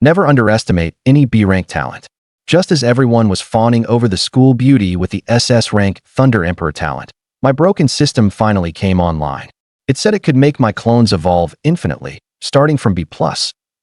Never underestimate any B-rank talent. Just as everyone was fawning over the school beauty with the SS rank Thunder Emperor talent, my broken system finally came online. It said it could make my clones evolve infinitely, starting from B+,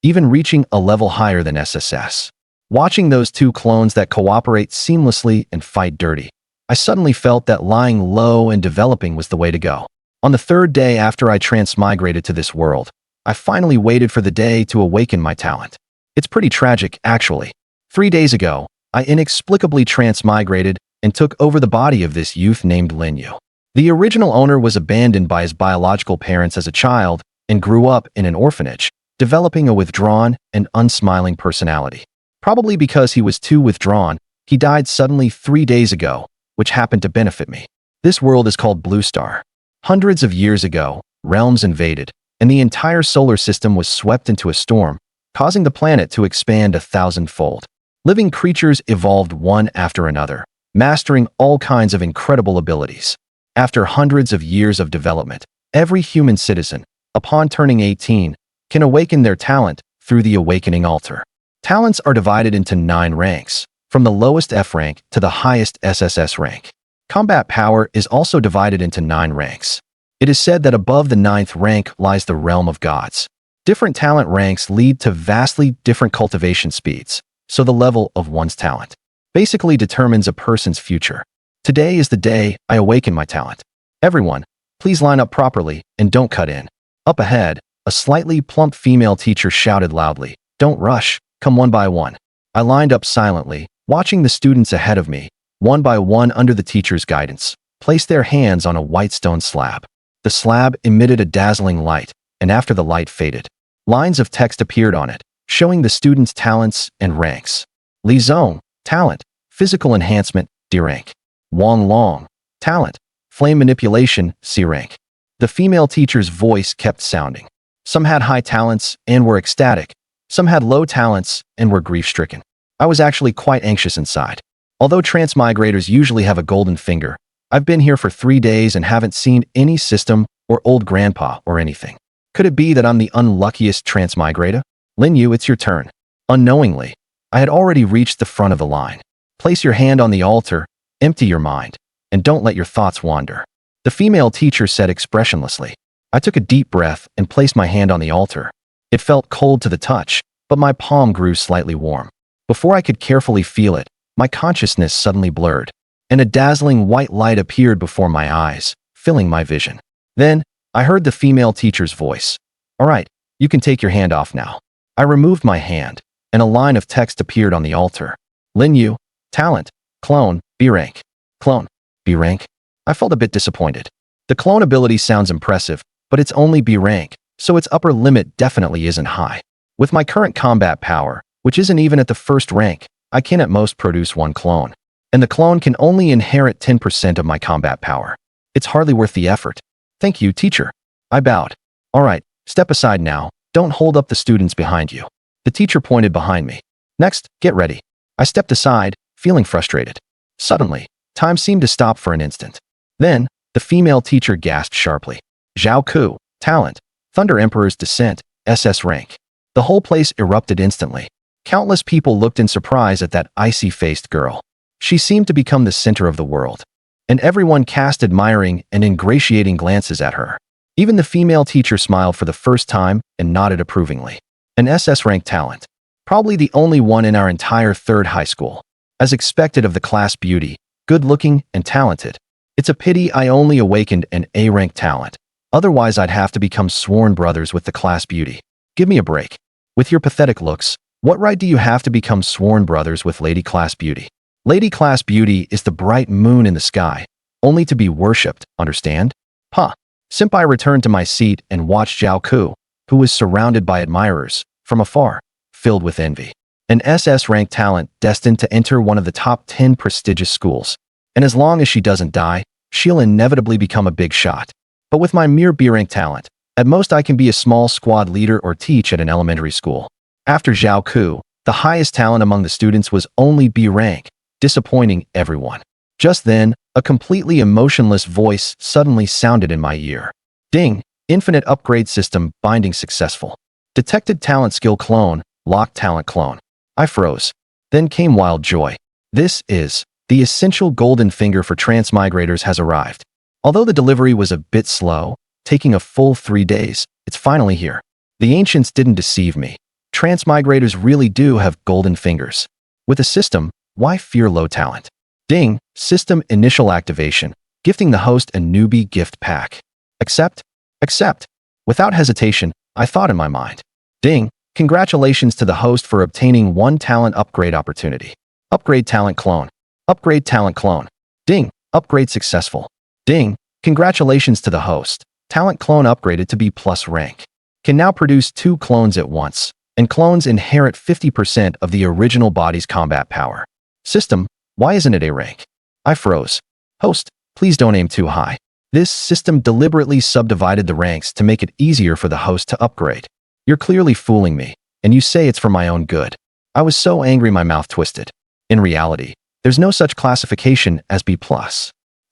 even reaching a level higher than SSS. Watching those two clones that cooperate seamlessly and fight dirty, I suddenly felt that lying low and developing was the way to go. On the third day after I transmigrated to this world, I finally waited for the day to awaken my talent. It's pretty tragic, actually. 3 days ago, I inexplicably transmigrated and took over the body of this youth named Lin Yu. The original owner was abandoned by his biological parents as a child and grew up in an orphanage, developing a withdrawn and unsmiling personality. Probably because he was too withdrawn, he died suddenly 3 days ago, which happened to benefit me. This world is called Blue Star. Hundreds of years ago, realms invaded, and the entire solar system was swept into a storm, causing the planet to expand 1,000-fold. Living creatures evolved one after another, mastering all kinds of incredible abilities. After hundreds of years of development, every human citizen, upon turning 18, can awaken their talent through the awakening altar. Talents are divided into 9 ranks, from the lowest F rank to the highest SSS rank. Combat power is also divided into 9 ranks. It is said that above the 9th rank lies the realm of gods. Different talent ranks lead to vastly different cultivation speeds, so the level of one's talent basically determines a person's future. Today is the day I awaken my talent. Everyone, please line up properly and don't cut in. Up ahead, a slightly plump female teacher shouted loudly, "Don't rush, come one by one." I lined up silently, watching the students ahead of me, one by one under the teacher's guidance, place their hands on a white stone slab. The slab emitted a dazzling light, and after the light faded, lines of text appeared on it, showing the students' talents and ranks. Li Zong, talent, physical enhancement, D rank. Wang Long, talent, flame manipulation, C rank. The female teacher's voice kept sounding. Some had high talents and were ecstatic. Some had low talents and were grief-stricken. I was actually quite anxious inside. Although transmigrators usually have a golden finger, I've been here for 3 days and haven't seen any system or old grandpa or anything. Could it be that I'm the unluckiest transmigrator? Lin Yu, it's your turn. Unknowingly, I had already reached the front of the line. Place your hand on the altar, empty your mind, and don't let your thoughts wander. The female teacher said expressionlessly. I took a deep breath and placed my hand on the altar. It felt cold to the touch, but my palm grew slightly warm. Before I could carefully feel it, my consciousness suddenly blurred, and a dazzling white light appeared before my eyes, filling my vision. Then, I heard the female teacher's voice. "All right, you can take your hand off now." I removed my hand, and a line of text appeared on the altar. Lin Yu, talent, clone, B rank. Clone, B rank. I felt a bit disappointed. The clone ability sounds impressive, but it's only B rank, so its upper limit definitely isn't high. With my current combat power, which isn't even at the first rank, I can at most produce 1 clone. And the clone can only inherit 10% of my combat power. It's hardly worth the effort. Thank you, teacher. I bowed. All right, step aside now. Don't hold up the students behind you. The teacher pointed behind me. Next, get ready. I stepped aside, feeling frustrated. Suddenly, time seemed to stop for an instant. Then, the female teacher gasped sharply. Zhao Ke, talent, Thunder Emperor's descent, SS rank. The whole place erupted instantly. Countless people looked in surprise at that icy-faced girl. She seemed to become the center of the world, and everyone cast admiring and ingratiating glances at her. Even the female teacher smiled for the first time and nodded approvingly. An SS rank talent, probably the only one in our entire 3rd high school. As expected of the class beauty, good-looking and talented. It's a pity I only awakened an A rank talent. Otherwise, I'd have to become sworn brothers with the class beauty. Give me a break. With your pathetic looks, what right do you have to become sworn brothers with Lady Class Beauty? Lady Class Beauty is the bright moon in the sky, only to be worshipped, understand? Huh. Senpai returned to my seat and watched Zhao Ke, who was surrounded by admirers, from afar, filled with envy. An SS rank talent destined to enter one of the top 10 prestigious schools. And as long as she doesn't die, she'll inevitably become a big shot. But with my mere B rank talent, at most I can be a small squad leader or teach at an elementary school. After Zhao Ke, the highest talent among the students was only B rank, disappointing everyone. Just then, a completely emotionless voice suddenly sounded in my ear. Ding! Infinite upgrade system binding successful. Detected talent skill clone, Locked talent clone. I froze. Then came wild joy. This is the essential golden finger for transmigrators has arrived. Although the delivery was a bit slow, taking a full 3 days, it's finally here. The ancients didn't deceive me. Transmigrators really do have golden fingers. With a system, why fear low talent? Ding, system initial activation, gifting the host a newbie gift pack. Accept? Accept. Without hesitation, I thought in my mind. Ding, congratulations to the host for obtaining 1 talent upgrade opportunity. Upgrade talent clone. Upgrade talent clone. Ding, upgrade successful. Ding, congratulations to the host. Talent clone upgraded to B+ rank. Can now produce 2 clones at once, and clones inherit 50% of the original body's combat power. System, why isn't it A rank? I froze. Host, please don't aim too high. This system deliberately subdivided the ranks to make it easier for the host to upgrade. You're clearly fooling me, and you say it's for my own good. I was so angry my mouth twisted. In reality, there's no such classification as B+.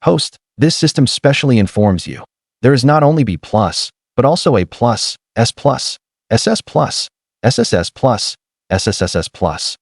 Host, this system specially informs you. There is not only B+, but also A+, S+, SS+, SSS+, SSSS+.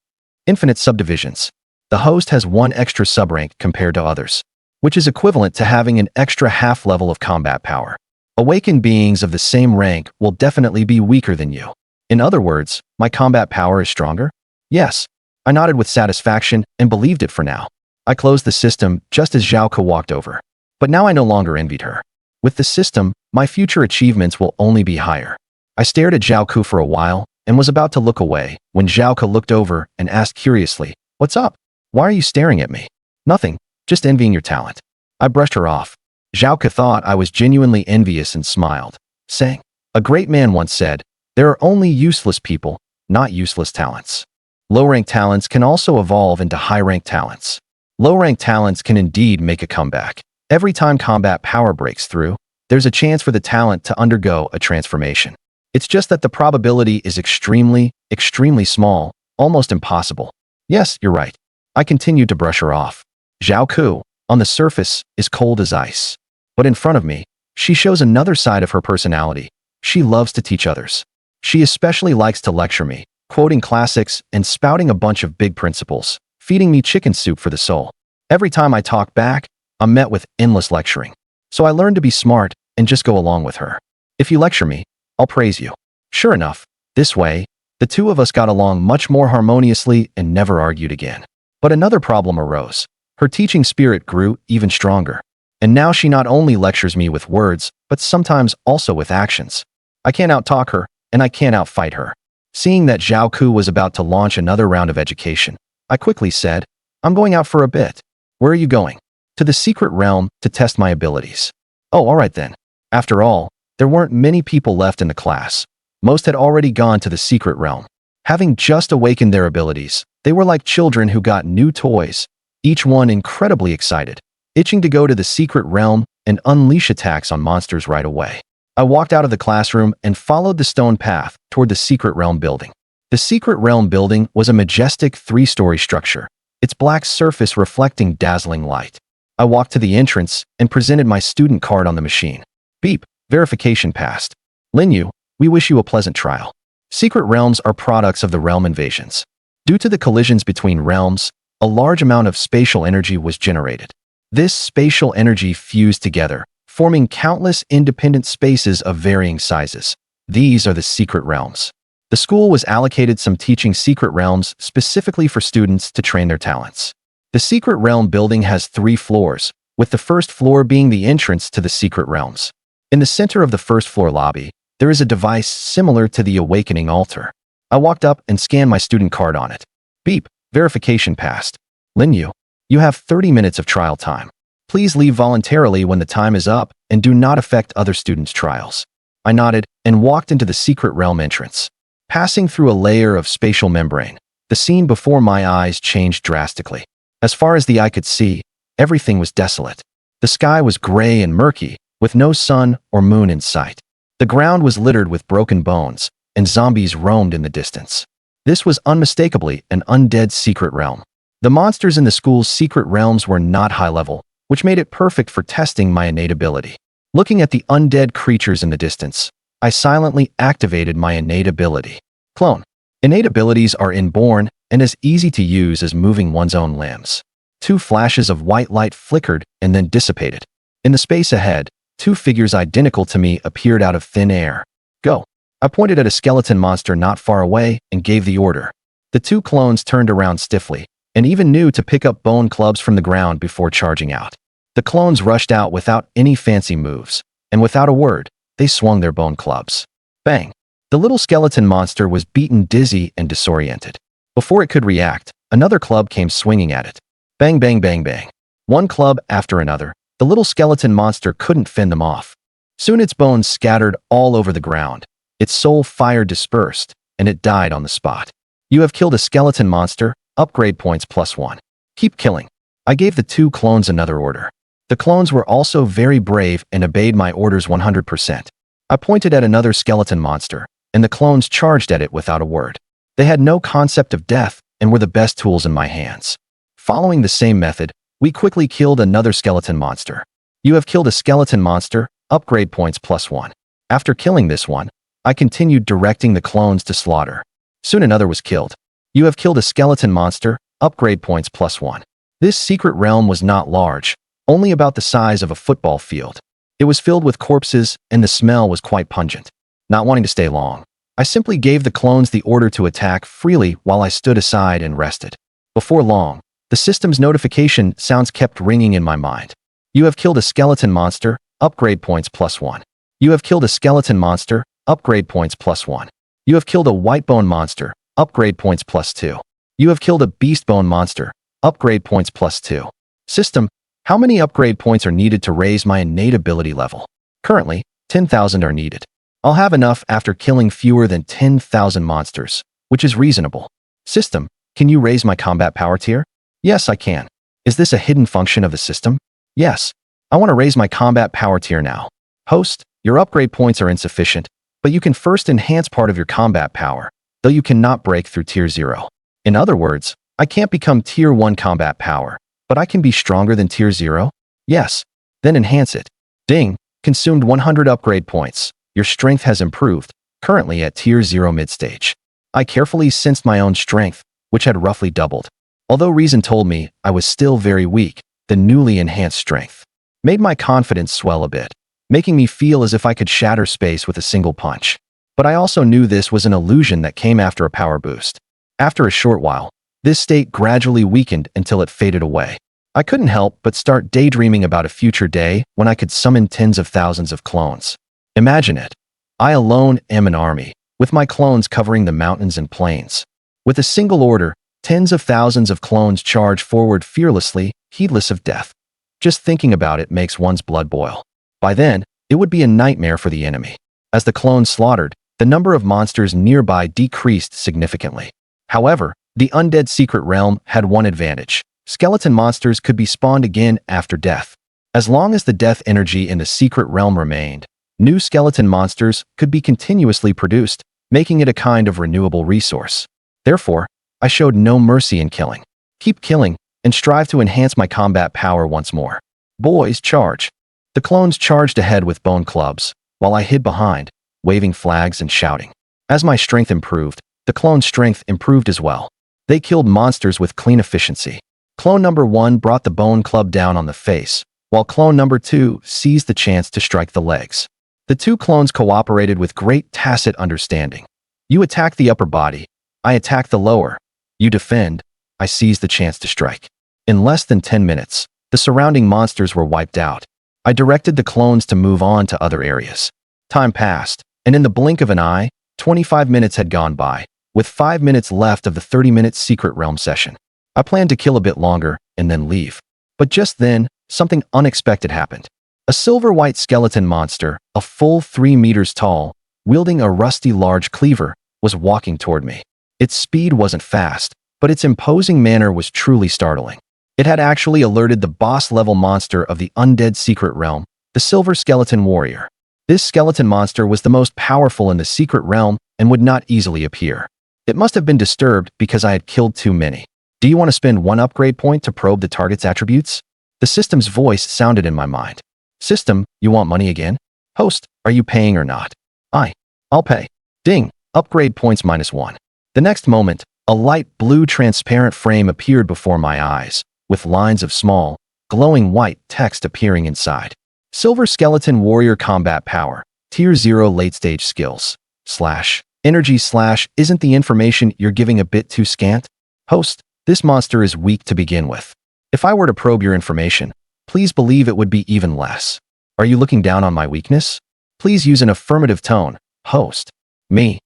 Infinite subdivisions. The host has 1 extra subrank compared to others, which is equivalent to having an extra half level of combat power. Awakened beings of the same rank will definitely be weaker than you. In other words, my combat power is stronger? Yes. I nodded with satisfaction and believed it for now. I closed the system just as Zhao Ke walked over. But now I no longer envied her. With the system, my future achievements will only be higher. I stared at Zhao Ke for a while and was about to look away when Zhao Ke looked over and asked curiously, "What's up? Why are you staring at me?" "Nothing, just envying your talent." I brushed her off. Zhao Ke thought I was genuinely envious and smiled, saying, "A great man once said, there are only useless people, not useless talents." Low-rank talents can also evolve into high-rank talents. Low-rank talents can indeed make a comeback. Every time combat power breaks through, there's a chance for the talent to undergo a transformation. It's just that the probability is extremely, extremely small, almost impossible. Yes, you're right. I continued to brush her off. Zhao Ke, on the surface, is cold as ice. But in front of me, she shows another side of her personality. She loves to teach others. She especially likes to lecture me, quoting classics and spouting a bunch of big principles, feeding me chicken soup for the soul. Every time I talk back, I'm met with endless lecturing. So I learned to be smart and just go along with her. If you lecture me, I'll praise you. Sure enough, this way, the two of us got along much more harmoniously and never argued again. But another problem arose. Her teaching spirit grew even stronger. And now she not only lectures me with words, but sometimes also with actions. I can't outtalk her, and I can't outfight her. Seeing that Zhao Ke was about to launch another round of education, I quickly said, "I'm going out for a bit." "Where are you going?" "To the secret realm to test my abilities." "Oh, all right then." After all, there weren't many people left in the class. Most had already gone to the secret realm. Having just awakened their abilities, they were like children who got new toys, each one incredibly excited, itching to go to the secret realm and unleash attacks on monsters right away. I walked out of the classroom and followed the stone path toward the secret realm building. The secret realm building was a majestic 3-story structure, its black surface reflecting dazzling light. I walked to the entrance and presented my student card on the machine. Beep, verification passed. Lin Yu, we wish you a pleasant trial. Secret realms are products of the realm invasions. Due to the collisions between realms, a large amount of spatial energy was generated. This spatial energy fused together, forming countless independent spaces of varying sizes. These are the secret realms. The school was allocated some teaching secret realms specifically for students to train their talents. The secret realm building has 3 floors, with the first floor being the entrance to the secret realms. In the center of the first floor lobby, there is a device similar to the awakening altar. I walked up and scanned my student card on it. Beep, verification passed. Lin Yu, you have 30 minutes of trial time. Please leave voluntarily when the time is up and do not affect other students' trials. I nodded and walked into the secret realm entrance. Passing through a layer of spatial membrane, the scene before my eyes changed drastically. As far as the eye could see, everything was desolate. The sky was gray and murky, with no sun or moon in sight. The ground was littered with broken bones, and zombies roamed in the distance. This was unmistakably an undead secret realm. The monsters in the school's secret realms were not high level, which made it perfect for testing my innate ability. Looking at the undead creatures in the distance, I silently activated my innate ability. Clone. Innate abilities are inborn and as easy to use as moving one's own limbs. 2 flashes of white light flickered and then dissipated. In the space ahead, 2 figures identical to me appeared out of thin air. Go. I pointed at a skeleton monster not far away and gave the order. The 2 clones turned around stiffly, and even knew to pick up bone clubs from the ground before charging out. The clones rushed out without any fancy moves, and without a word, they swung their bone clubs. Bang! The little skeleton monster was beaten dizzy and disoriented. Before it could react, another club came swinging at it. Bang, bang, bang, bang. One club after another, the little skeleton monster couldn't fend them off. Soon its bones scattered all over the ground. Its soul fire dispersed, and it died on the spot. You have killed a skeleton monster, upgrade points +1. Keep killing. I gave the 2 clones another order. The clones were also very brave and obeyed my orders 100%. I pointed at another skeleton monster, and the clones charged at it without a word. They had no concept of death and were the best tools in my hands. Following the same method, we quickly killed another skeleton monster. You have killed a skeleton monster, upgrade points +1. After killing this one, I continued directing the clones to slaughter. Soon another was killed. You have killed a skeleton monster, upgrade points +1. This secret realm was not large, only about the size of a football field. It was filled with corpses and the smell was quite pungent. Not wanting to stay long, I simply gave the clones the order to attack freely while I stood aside and rested. Before long, the system's notification sounds kept ringing in my mind. You have killed a skeleton monster, upgrade points +1. You have killed a skeleton monster, upgrade points +1. You have killed a white bone monster, upgrade points +2. You have killed a beast bone monster, upgrade points +2. System, how many upgrade points are needed to raise my innate ability level? Currently, 10,000 are needed. I'll have enough after killing fewer than 10,000 monsters, which is reasonable. System, can you raise my combat power tier? Yes, I can. Is this a hidden function of the system? Yes. I want to raise my combat power tier now. Host, your upgrade points are insufficient, but you can first enhance part of your combat power, though you cannot break through tier 0. In other words, I can't become tier 1 combat power, but I can be stronger than tier 0? Yes. Then enhance it. Ding, consumed 100 upgrade points. Your strength has improved, currently at tier 0 mid-stage. I carefully sensed my own strength, which had roughly doubled. Although reason told me I was still very weak, the newly enhanced strength made my confidence swell a bit, making me feel as if I could shatter space with a single punch. But I also knew this was an illusion that came after a power boost. After a short while, this state gradually weakened until it faded away. I couldn't help but start daydreaming about a future day when I could summon tens of thousands of clones. Imagine it. I alone am an army, with my clones covering the mountains and plains. With a single order, tens of thousands of clones charge forward fearlessly, heedless of death. Just thinking about it makes one's blood boil. By then, it would be a nightmare for the enemy. As the clones slaughtered, the number of monsters nearby decreased significantly. However, the undead secret realm had one advantage. Skeleton monsters could be spawned again after death. As long as the death energy in the secret realm remained, new skeleton monsters could be continuously produced, making it a kind of renewable resource. Therefore, I showed no mercy in killing. Keep killing, and strive to enhance my combat power once more. Boys, charge. The clones charged ahead with bone clubs, while I hid behind, waving flags and shouting. As my strength improved, the clone's strength improved as well. They killed monsters with clean efficiency. Clone number 1 brought the bone club down on the face, while clone number 2 seized the chance to strike the legs. The 2 clones cooperated with great tacit understanding. You attack the upper body, I attack the lower. You defend, I seize the chance to strike. In less than 10 minutes, the surrounding monsters were wiped out. I directed the clones to move on to other areas. Time passed, and in the blink of an eye, 25 minutes had gone by, with 5 minutes left of the 30-minute secret realm session. I planned to kill a bit longer and then leave. But just then, something unexpected happened. A silver-white skeleton monster, a full 3 meters tall, wielding a rusty large cleaver, was walking toward me. Its speed wasn't fast, but its imposing manner was truly startling. It had actually alerted the boss-level monster of the undead secret realm, the Silver Skeleton Warrior. This skeleton monster was the most powerful in the secret realm and would not easily appear. It must have been disturbed because I had killed too many. Do you want to spend 1 upgrade point to probe the target's attributes? The system's voice sounded in my mind. System, you want money again? Host, are you paying or not? I'll pay. Ding, upgrade points -1. The next moment, a light blue transparent frame appeared before my eyes, with lines of small, glowing white text appearing inside. Silver Skeleton Warrior Combat Power, Tier 0 Late Stage Skills, / Energy / isn't the information you're giving a bit too scant? Host, this monster is weak to begin with. If I were to probe your information, please believe it would be even less. Are you looking down on my weakness? Please use an affirmative tone, host. Me.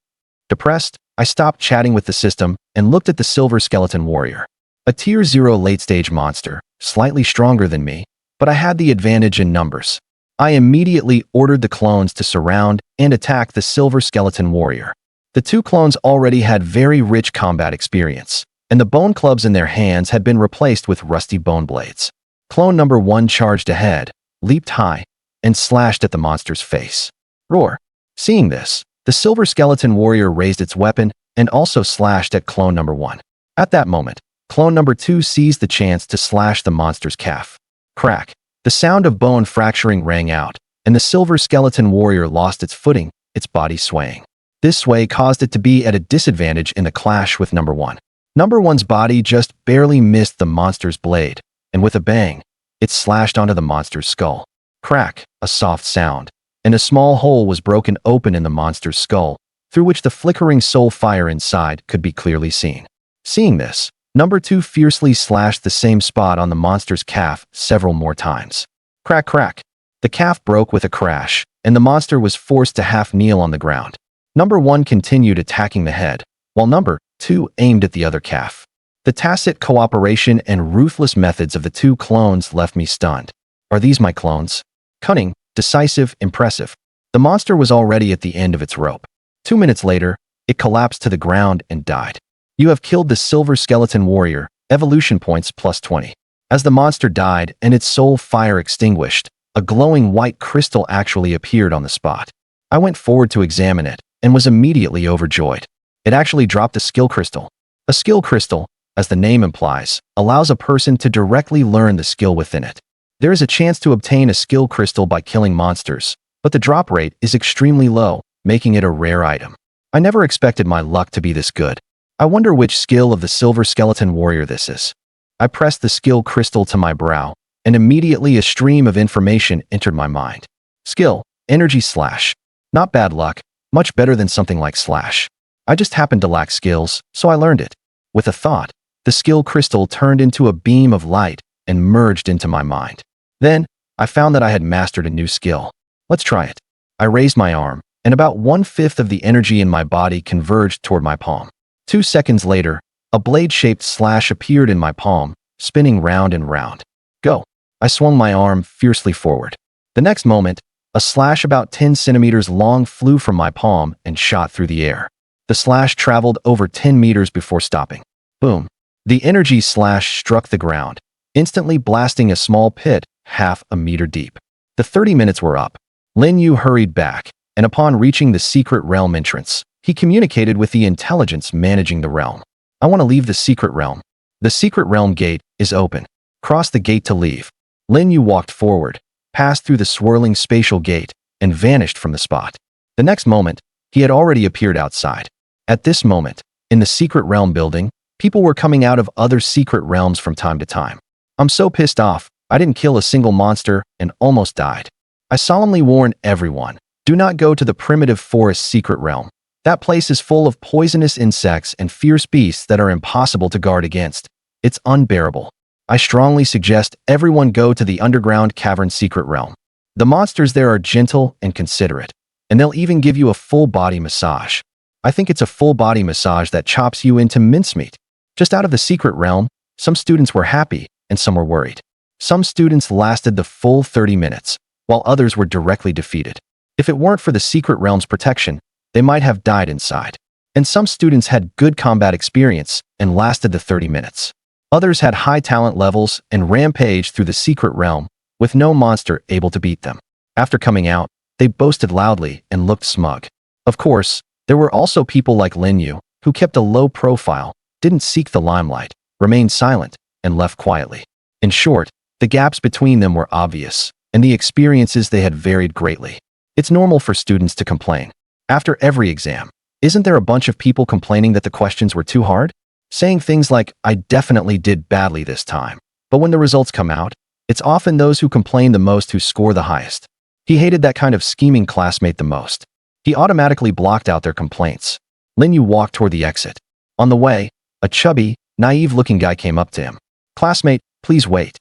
Depressed, I stopped chatting with the system and looked at the Silver Skeleton Warrior. A Tier 0 late-stage monster, slightly stronger than me, but I had the advantage in numbers. I immediately ordered the clones to surround and attack the Silver Skeleton Warrior. The two clones already had very rich combat experience, and the bone clubs in their hands had been replaced with rusty bone blades. Clone number 1 charged ahead, leaped high, and slashed at the monster's face. Roar! Seeing this, the Silver Skeleton Warrior raised its weapon and also slashed at clone number 1. At that moment, clone number 2 seized the chance to slash the monster's calf. Crack! The sound of bone fracturing rang out, and the Silver Skeleton Warrior lost its footing, its body swaying. This sway caused it to be at a disadvantage in the clash with number 1. Number 1's body just barely missed the monster's blade, and with a bang, it slashed onto the monster's skull. Crack! A soft sound, and a small hole was broken open in the monster's skull, through which the flickering soul fire inside could be clearly seen. Seeing this, number 2 fiercely slashed the same spot on the monster's calf several more times. Crack, crack. The calf broke with a crash, and the monster was forced to half kneel on the ground. Number 1 continued attacking the head, while number 2 aimed at the other calf. The tacit cooperation and ruthless methods of the two clones left me stunned. Are these my clones? Cunning, decisive, impressive. The monster was already at the end of its rope. 2 minutes later, it collapsed to the ground and died. You have killed the Silver Skeleton Warrior, evolution points +20. As the monster died and its soul fire extinguished, a glowing white crystal actually appeared on the spot. I went forward to examine it and was immediately overjoyed. It actually dropped a skill crystal. A skill crystal, as the name implies, allows a person to directly learn the skill within it. There is a chance to obtain a skill crystal by killing monsters, but the drop rate is extremely low, making it a rare item. I never expected my luck to be this good. I wonder which skill of the Silver Skeleton Warrior this is. I pressed the skill crystal to my brow, and immediately a stream of information entered my mind. Skill, energy /. Not bad luck, much better than something like /. I just happened to lack skills, so I learned it. With a thought, the skill crystal turned into a beam of light and merged into my mind. Then, I found that I had mastered a new skill. Let's try it. I raised my arm, and about 1/5 of the energy in my body converged toward my palm. 2 seconds later, a blade-shaped slash appeared in my palm, spinning round and round. Go! I swung my arm fiercely forward. The next moment, a slash about 10 centimeters long flew from my palm and shot through the air. The slash traveled over 10 meters before stopping. Boom! The energy slash struck the ground, instantly blasting a small pit, half a meter deep. The 30 minutes were up. Lin Yu hurried back, and upon reaching the secret realm entrance, he communicated with the intelligence managing the realm. I want to leave the secret realm. The secret realm gate is open. Cross the gate to leave. Lin Yu walked forward, passed through the swirling spatial gate, and vanished from the spot. The next moment, he had already appeared outside. At this moment, in the secret realm building, people were coming out of other secret realms from time to time. I'm so pissed off, I didn't kill a single monster and almost died. I solemnly warn everyone, do not go to the primitive forest secret realm. That place is full of poisonous insects and fierce beasts that are impossible to guard against. It's unbearable. I strongly suggest everyone go to the underground cavern secret realm. The monsters there are gentle and considerate, and they'll even give you a full body massage. I think it's a full body massage that chops you into mincemeat. Just out of the secret realm, some students were happy and some were worried. Some students lasted the full 30 minutes, while others were directly defeated. If it weren't for the secret realm's protection, they might have died inside. And some students had good combat experience and lasted the 30 minutes. Others had high talent levels and rampaged through the secret realm, with no monster able to beat them. After coming out, they boasted loudly and looked smug. Of course, there were also people like Lin Yu, who kept a low profile, didn't seek the limelight, remained silent, and left quietly. In short, the gaps between them were obvious, and the experiences they had varied greatly. It's normal for students to complain. After every exam, Isn't there a bunch of people complaining that the questions were too hard? Saying things like, I definitely did badly this time. But when the results come out, it's often those who complain the most who score the highest. He hated that kind of scheming classmate the most. He automatically blocked out their complaints. Lin Yu walked toward the exit. On the way, a chubby, naive-looking guy came up to him. Classmate, please wait.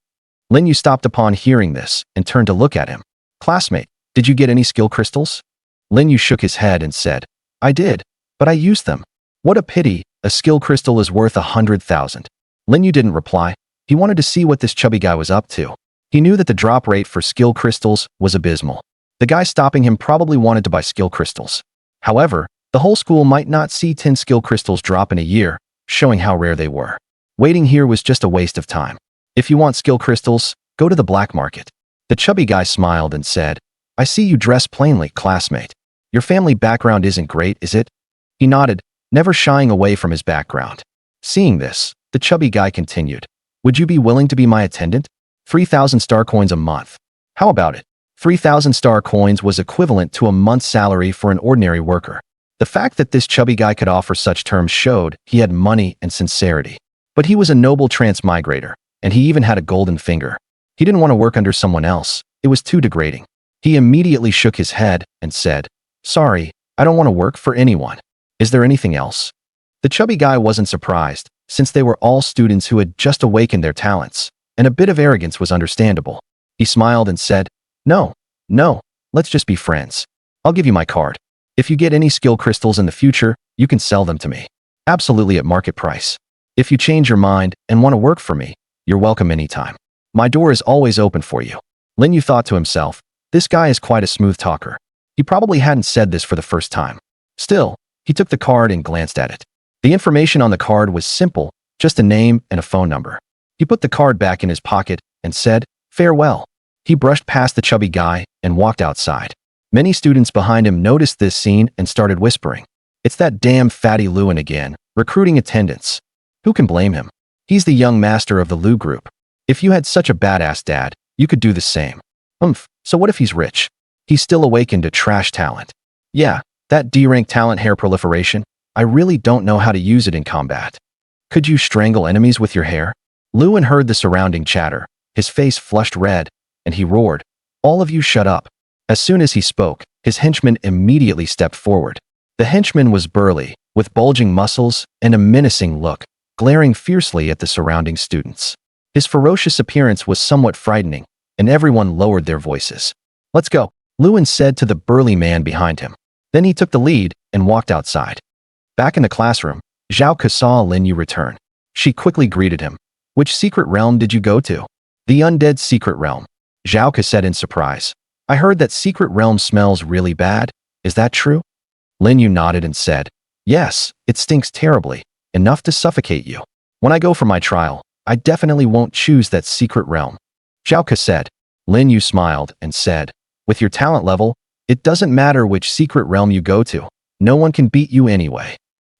Lin Yu stopped upon hearing this and turned to look at him. Classmate, did you get any skill crystals? Lin Yu shook his head and said, I did, but I used them. What a pity, a skill crystal is worth 100,000. Lin Yu didn't reply. He wanted to see what this chubby guy was up to. He knew that the drop rate for skill crystals was abysmal. The guy stopping him probably wanted to buy skill crystals. However, the whole school might not see 10 skill crystals drop in a year, showing how rare they were. Waiting here was just a waste of time. If you want skill crystals, go to the black market. The chubby guy smiled and said, I see you dress plainly, classmate. Your family background isn't great, is it? He nodded, never shying away from his background. Seeing this, the chubby guy continued, would you be willing to be my attendant? 3,000 star coins a month. How about it? 3,000 star coins was equivalent to a month's salary for an ordinary worker. The fact that this chubby guy could offer such terms showed he had money and sincerity. But he was a noble transmigrator, and he even had a golden finger. He didn't want to work under someone else. It was too degrading. He immediately shook his head and said, sorry, I don't want to work for anyone. Is there anything else? The chubby guy wasn't surprised, since they were all students who had just awakened their talents, and a bit of arrogance was understandable. He smiled and said, no, let's just be friends. I'll give you my card. If you get any skill crystals in the future, you can sell them to me. Absolutely at market price. If you change your mind and want to work for me, you're welcome anytime. My door is always open for you. Lin Yu thought to himself, this guy is quite a smooth talker. He probably hadn't said this for the first time. Still, he took the card and glanced at it. The information on the card was simple, just a name and a phone number. He put the card back in his pocket and said, farewell. He brushed past the chubby guy and walked outside. Many students behind him noticed this scene and started whispering, it's that damn fatty Lewin again, recruiting attendants. Who can blame him? He's the young master of the Lu group. If you had such a badass dad, you could do the same. So what if he's rich? He's still awakened to trash talent. Yeah, that D-rank talent hair proliferation, I really don't know how to use it in combat. Could you strangle enemies with your hair? Lewin heard the surrounding chatter. His face flushed red, and he roared, all of you shut up. As soon as he spoke, his henchman immediately stepped forward. The henchman was burly, with bulging muscles and a menacing look, glaring fiercely at the surrounding students. His ferocious appearance was somewhat frightening, and everyone lowered their voices. Let's go, Lewin said to the burly man behind him. Then he took the lead and walked outside. Back in the classroom, Zhao Ke saw Lin Yu return. She quickly greeted him. Which secret realm did you go to? The undead secret realm. Zhao Ke said in surprise. I heard that secret realm smells really bad. Is that true? Lin Yu nodded and said, yes, it stinks terribly, enough to suffocate you. When I go for my trial, I definitely won't choose that secret realm. Zhao Ke said. Lin Yu smiled and said, with your talent level, it doesn't matter which secret realm you go to. No one can beat you anyway.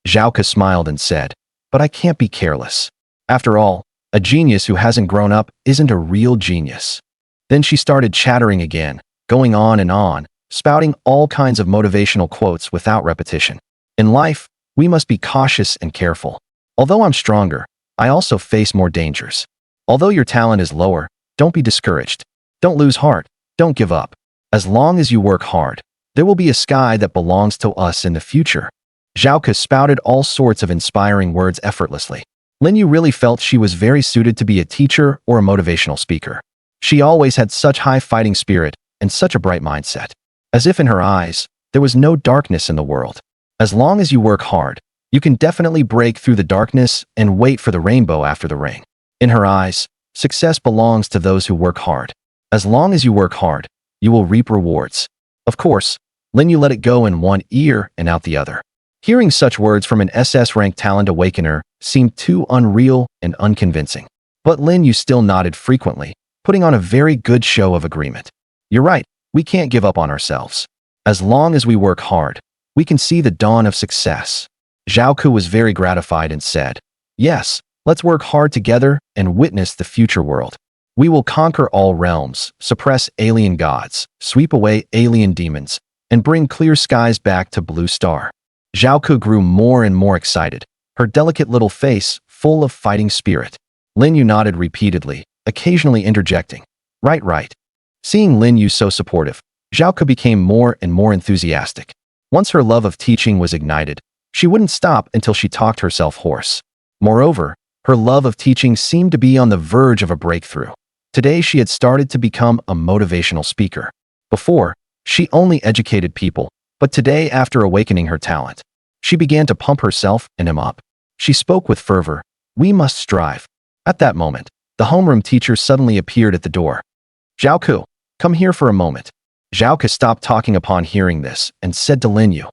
Zhao Ke smiled and said, but I can't be careless. After all, a genius who hasn't grown up isn't a real genius. Then she started chattering again, going on and on, spouting all kinds of motivational quotes without repetition. In life, we must be cautious and careful. Although I'm stronger, I also face more dangers. Although your talent is lower, don't be discouraged. Don't lose heart. Don't give up. As long as you work hard, there will be a sky that belongs to us in the future. Zhao Ke spouted all sorts of inspiring words effortlessly. Lin Yu really felt she was very suited to be a teacher or a motivational speaker. She always had such high fighting spirit and such a bright mindset. As if in her eyes, there was no darkness in the world. As long as you work hard, you can definitely break through the darkness and wait for the rainbow after the rain. In her eyes, success belongs to those who work hard. As long as you work hard, you will reap rewards. Of course, Lin Yu let it go in one ear and out the other. Hearing such words from an SS-rank talent awakener seemed too unreal and unconvincing. But Lin Yu still nodded frequently, putting on a very good show of agreement. You're right, we can't give up on ourselves. As long as we work hard, we can see the dawn of success. Zhao Ke was very gratified and said, yes, let's work hard together and witness the future world. We will conquer all realms, suppress alien gods, sweep away alien demons, and bring clear skies back to Blue Star. Zhao Ke grew more and more excited, her delicate little face full of fighting spirit. Lin Yu nodded repeatedly, occasionally interjecting, "Right, right." Seeing Lin Yu so supportive, Zhao Ke became more and more enthusiastic. Once her love of teaching was ignited, she wouldn't stop until she talked herself hoarse. Moreover, her love of teaching seemed to be on the verge of a breakthrough. Today she had started to become a motivational speaker. Before, she only educated people, but today, after awakening her talent, she began to pump herself and him up. She spoke with fervor, "We must strive." At that moment, the homeroom teacher suddenly appeared at the door. "Zhao Ke, come here for a moment." Zhao Ke stopped talking upon hearing this and said to Lin Yu,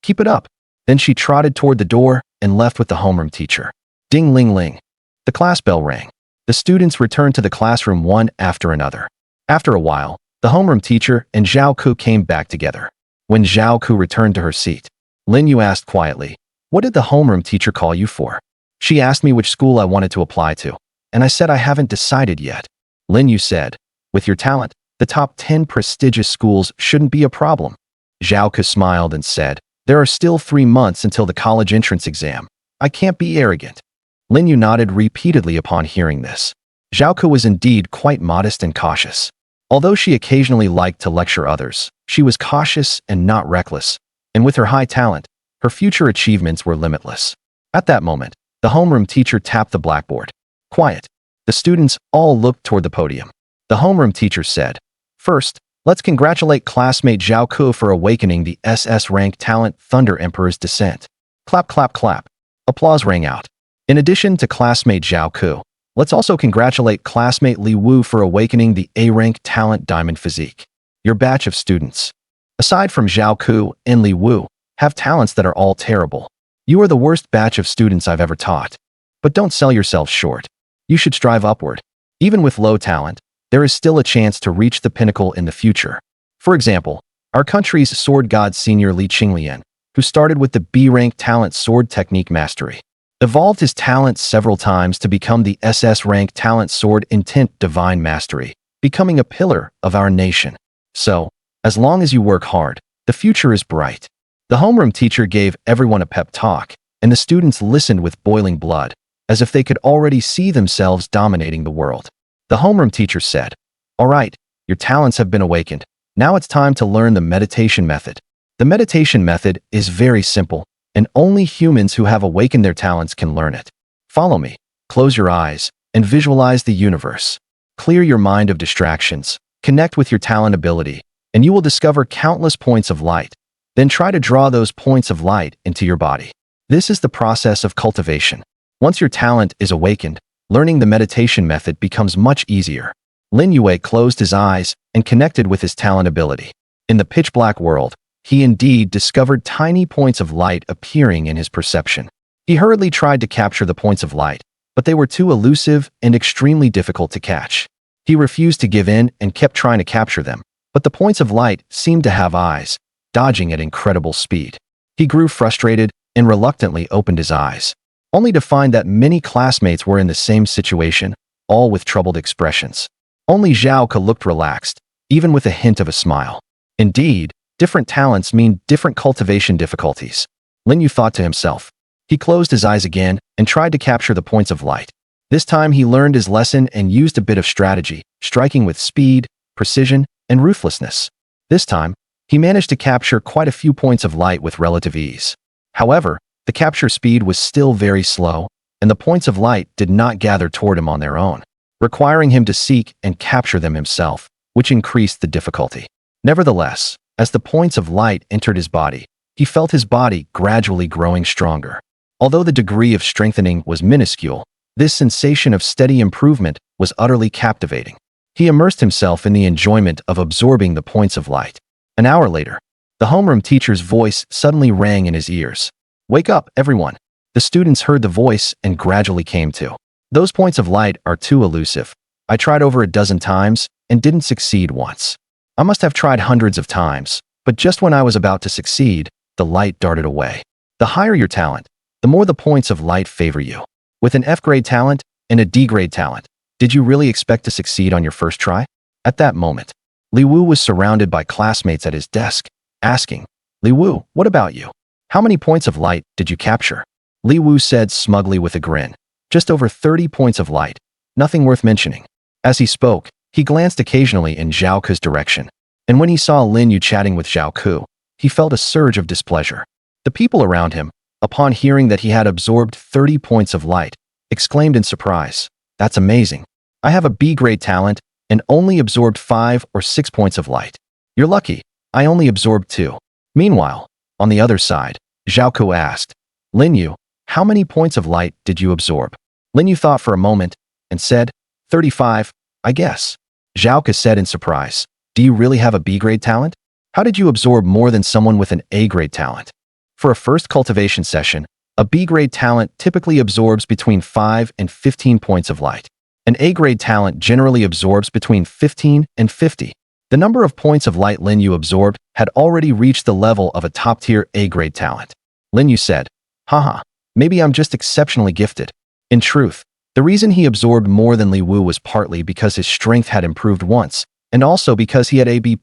"Keep it up." Then she trotted toward the door and left with the homeroom teacher. Ding ling ling. The class bell rang. The students returned to the classroom one after another. After a while, the homeroom teacher and Zhao Ke came back together. When Zhao Ke returned to her seat, Lin Yu asked quietly, "What did the homeroom teacher call you for?" "She asked me which school I wanted to apply to, and I said I haven't decided yet." Lin Yu said, "With your talent, the top 10 prestigious schools shouldn't be a problem." Zhao Ke smiled and said, "There are still 3 months until the college entrance exam. I can't be arrogant." Lin Yu nodded repeatedly upon hearing this. Zhao Ke was indeed quite modest and cautious. Although she occasionally liked to lecture others, she was cautious and not reckless, and with her high talent, her future achievements were limitless. At that moment, the homeroom teacher tapped the blackboard. Quiet. The students all looked toward the podium. The homeroom teacher said, "First, let's congratulate classmate Zhao Ke for awakening the SS rank talent Thunder Emperor's Descent." Clap, clap, clap. Applause rang out. In addition to classmate Zhao Ke, let's also congratulate classmate Lin Yu for awakening the A-rank talent Diamond Physique. Your batch of students, aside from Zhao Ke and Lin Yu, have talents that are all terrible. You are the worst batch of students I've ever taught. But don't sell yourselves short. You should strive upward. Even with low talent, there is still a chance to reach the pinnacle in the future. For example, our country's sword god senior Li Qinglian, who started with the B-rank talent sword technique mastery, evolved his talent several times to become the SS rank talent sword intent divine mastery, becoming a pillar of our nation. So, as long as you work hard, the future is bright. The homeroom teacher gave everyone a pep talk, and the students listened with boiling blood, as if they could already see themselves dominating the world. The homeroom teacher said, "All right, your talents have been awakened. Now it's time to learn the meditation method." The meditation method is very simple, and only humans who have awakened their talents can learn it. Follow me, close your eyes, and visualize the universe. Clear your mind of distractions, connect with your talent ability, and you will discover countless points of light. Then try to draw those points of light into your body. This is the process of cultivation. Once your talent is awakened, learning the meditation method becomes much easier. Lin Yu closed his eyes and connected with his talent ability. In the pitch-black world, he indeed discovered tiny points of light appearing in his perception. He hurriedly tried to capture the points of light, but they were too elusive and extremely difficult to catch. He refused to give in and kept trying to capture them, but the points of light seemed to have eyes, dodging at incredible speed. He grew frustrated and reluctantly opened his eyes, only to find that many classmates were in the same situation, all with troubled expressions. Only Zhao Ke looked relaxed, even with a hint of a smile. Indeed, different talents mean different cultivation difficulties. Lin Yu thought to himself. He closed his eyes again and tried to capture the points of light. This time he learned his lesson and used a bit of strategy, striking with speed, precision, and ruthlessness. This time, he managed to capture quite a few points of light with relative ease. However, the capture speed was still very slow, and the points of light did not gather toward him on their own, requiring him to seek and capture them himself, which increased the difficulty. Nevertheless, as the points of light entered his body, he felt his body gradually growing stronger. Although the degree of strengthening was minuscule, this sensation of steady improvement was utterly captivating. He immersed himself in the enjoyment of absorbing the points of light. An hour later, the homeroom teacher's voice suddenly rang in his ears. "Wake up, everyone." The students heard the voice and gradually came to. "Those points of light are too elusive. I tried over a dozen times and didn't succeed once. I must have tried hundreds of times, but just when I was about to succeed, the light darted away." The higher your talent, the more the points of light favor you. With an F-grade talent and a D-grade talent, did you really expect to succeed on your first try? At that moment, Lin Yu was surrounded by classmates at his desk, asking, "Lin Yu, what about you? How many points of light did you capture? Li Wu said smugly with a grin. Just over 30 points of light. Nothing worth mentioning. As he spoke, he glanced occasionally in Zhao Ke's direction. And when he saw Lin Yu chatting with Zhao Ke, he felt a surge of displeasure. The people around him, upon hearing that he had absorbed 30 points of light, exclaimed in surprise, "That's amazing. I have a B-grade talent and only absorbed 5 or 6 points of light. You're lucky. I only absorbed 2. Meanwhile, on the other side, Zhao Ke asked, "Lin Yu, how many points of light did you absorb?" Lin Yu thought for a moment and said, 35, I guess. Zhao Ke said in surprise, "Do you really have a B-grade talent? How did you absorb more than someone with an A-grade talent?" For a first cultivation session, a B-grade talent typically absorbs between 5 and 15 points of light. An A-grade talent generally absorbs between 15 and 50. The number of points of light Lin Yu absorbed had already reached the level of a top-tier A-grade talent. Lin Yu said, "Haha, maybe I'm just exceptionally gifted." In truth, the reason he absorbed more than Li Wu was partly because his strength had improved once, and also because he had a B+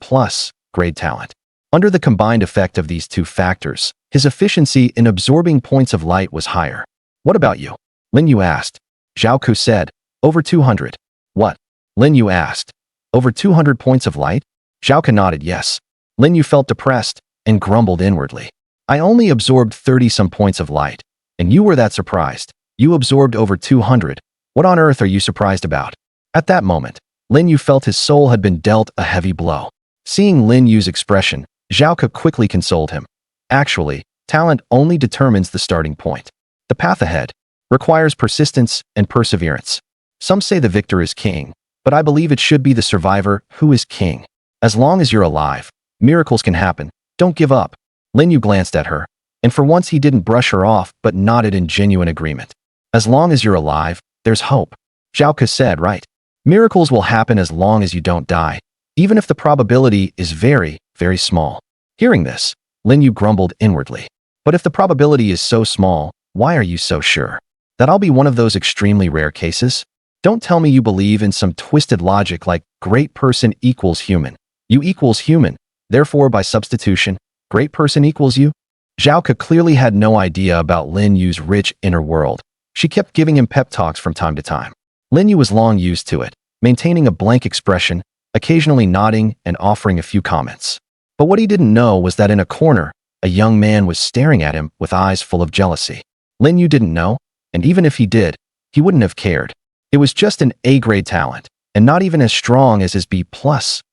grade talent. Under the combined effect of these two factors, his efficiency in absorbing points of light was higher. "What about you?" Lin Yu asked. Zhao Ke said, "Over 200. What?" Lin Yu asked. "Over 200 points of light?" Zhao Ke nodded yes. Lin Yu felt depressed and grumbled inwardly. "I only absorbed 30-some points of light, and you were that surprised. You absorbed over 200. What on earth are you surprised about?" At that moment, Lin Yu felt his soul had been dealt a heavy blow. Seeing Lin Yu's expression, Zhao Ke quickly consoled him. Actually, talent only determines the starting point. The path ahead requires persistence and perseverance. Some say the victor is king, but I believe it should be the survivor who is king. As long as you're alive, miracles can happen. Don't give up. Lin Yu glanced at her, and for once he didn't brush her off but nodded in genuine agreement. As long as you're alive, there's hope. Zhao Ke said, right. Miracles will happen as long as you don't die, even if the probability is very, very small. Hearing this, Lin Yu grumbled inwardly. But if the probability is so small, why are you so sure? That I'll be one of those extremely rare cases? Don't tell me you believe in some twisted logic like great person equals human. You equals human, therefore by substitution, great person equals you? Zhao Ke clearly had no idea about Lin Yu's rich inner world. She kept giving him pep talks from time to time. Lin Yu was long used to it, maintaining a blank expression, occasionally nodding and offering a few comments. But what he didn't know was that in a corner, a young man was staring at him with eyes full of jealousy. Lin Yu didn't know, and even if he did, he wouldn't have cared. It was just an A-grade talent, and not even as strong as his B+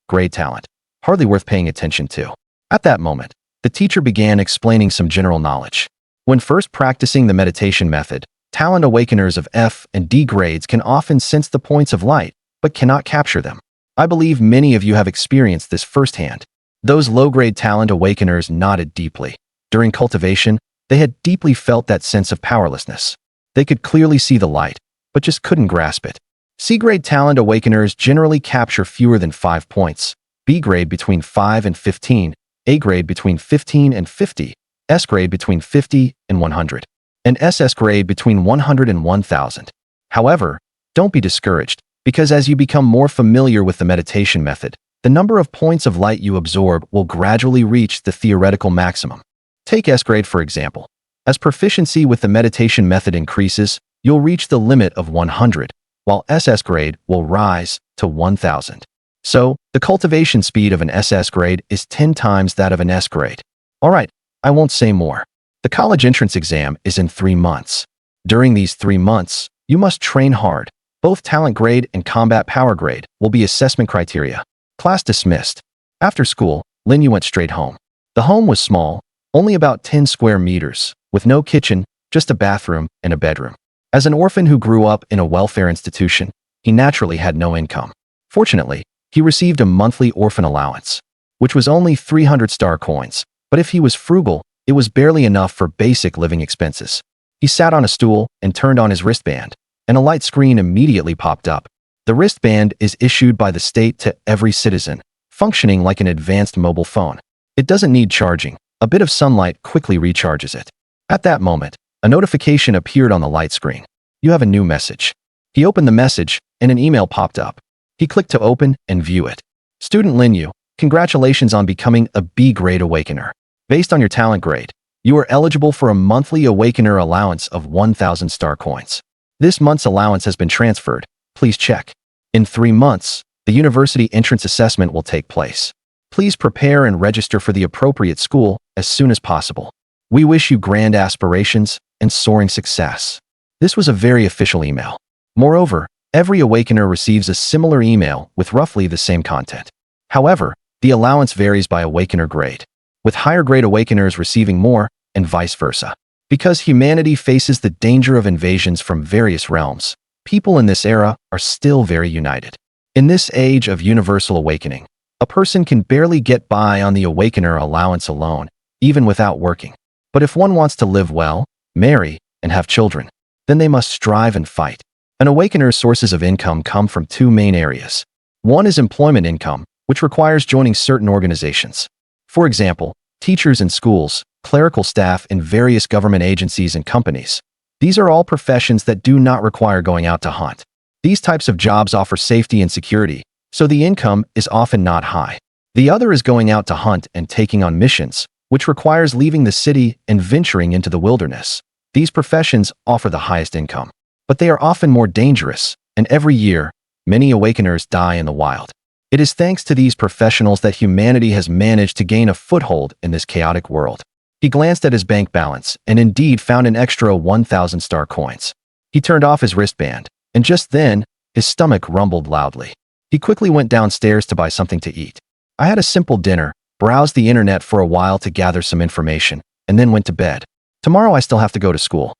grade talent, hardly worth paying attention to. At that moment, the teacher began explaining some general knowledge. When first practicing the meditation method, talent awakeners of F and D grades can often sense the points of light, but cannot capture them. I believe many of you have experienced this firsthand. Those low-grade talent awakeners nodded deeply. During cultivation, they had deeply felt that sense of powerlessness. They could clearly see the light, but just couldn't grasp it. C-grade talent awakeners generally capture fewer than 5 points, B-grade between 5 and 15, A-grade between 15 and 50, S-grade between 50 and 100, and SS grade between 100 and 1000. However, don't be discouraged, because as you become more familiar with the meditation method, the number of points of light you absorb will gradually reach the theoretical maximum. Take S-grade for example. As proficiency with the meditation method increases, you'll reach the limit of 100, while SS grade will rise to 1000. So, the cultivation speed of an SS grade is 10 times that of an S grade. Alright, I won't say more. The college entrance exam is in 3 months. During these 3 months, you must train hard. Both talent grade and combat power grade will be assessment criteria. Class dismissed. After school, Lin Yu went straight home. The home was small, only about 10 square meters, with no kitchen, just a bathroom and a bedroom. As an orphan who grew up in a welfare institution, he naturally had no income. Fortunately, he received a monthly orphan allowance, which was only 300 star coins, but if he was frugal, it was barely enough for basic living expenses. He sat on a stool and turned on his wristband, and a light screen immediately popped up. The wristband is issued by the state to every citizen, functioning like an advanced mobile phone. It doesn't need charging. A bit of sunlight quickly recharges it. At that moment, a notification appeared on the light screen. You have a new message. He opened the message, and an email popped up. He clicked to open and view it. Student Lin Yu, congratulations on becoming a B-grade awakener. Based on your talent grade, You are eligible for a monthly Awakener allowance of 1,000 star coins. This month's allowance has been transferred. Please check. In 3 months, the university entrance assessment will take place. Please prepare and register for the appropriate school as soon as possible. We wish you grand aspirations and soaring success. This was a very official email. Moreover, every Awakener receives a similar email with roughly the same content. However, the allowance varies by Awakener grade, with higher grade Awakeners receiving more and vice versa. Because humanity faces the danger of invasions from various realms, people in this era are still very united. In this age of universal awakening, a person can barely get by on the Awakener allowance alone, even without working. But if one wants to live well, marry, and have children, then they must strive and fight. An Awakener's sources of income come from 2 main areas. One is employment income, which requires joining certain organizations. For example, teachers in schools, clerical staff in various government agencies and companies. These are all professions that do not require going out to hunt. These types of jobs offer safety and security, so the income is often not high. The other is going out to hunt and taking on missions, which requires leaving the city and venturing into the wilderness. These professions offer the highest income, but they are often more dangerous, and every year, many Awakeners die in the wild. It is thanks to these professionals that humanity has managed to gain a foothold in this chaotic world. He glanced at his bank balance and indeed found an extra 1,000 star coins. He turned off his wristband, and just then, his stomach rumbled loudly. He quickly went downstairs to buy something to eat. I had a simple dinner, browsed the internet for a while to gather some information, and then went to bed. Tomorrow I still have to go to school.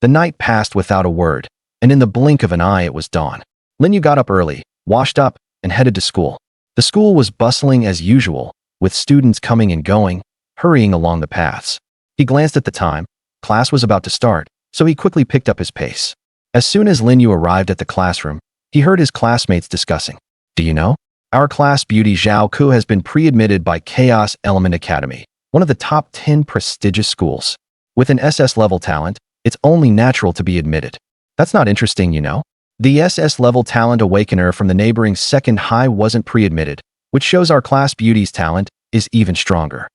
The night passed without a word, and in the blink of an eye it was dawn. Lin Yu got up early, washed up, and headed to school. The school was bustling as usual, with students coming and going, hurrying along the paths. He glanced at the time. Class was about to start, so he quickly picked up his pace. As soon as Lin Yu arrived at the classroom, he heard his classmates discussing. Do you know? Our class beauty Zhao Ke has been pre-admitted by Chaos Element Academy, one of the top 10 prestigious schools. With an SS level talent, it's only natural to be admitted. That's not interesting, you know? The SS level talent Awakener from the neighboring second high wasn't pre-admitted, which shows our class beauty's talent is even stronger.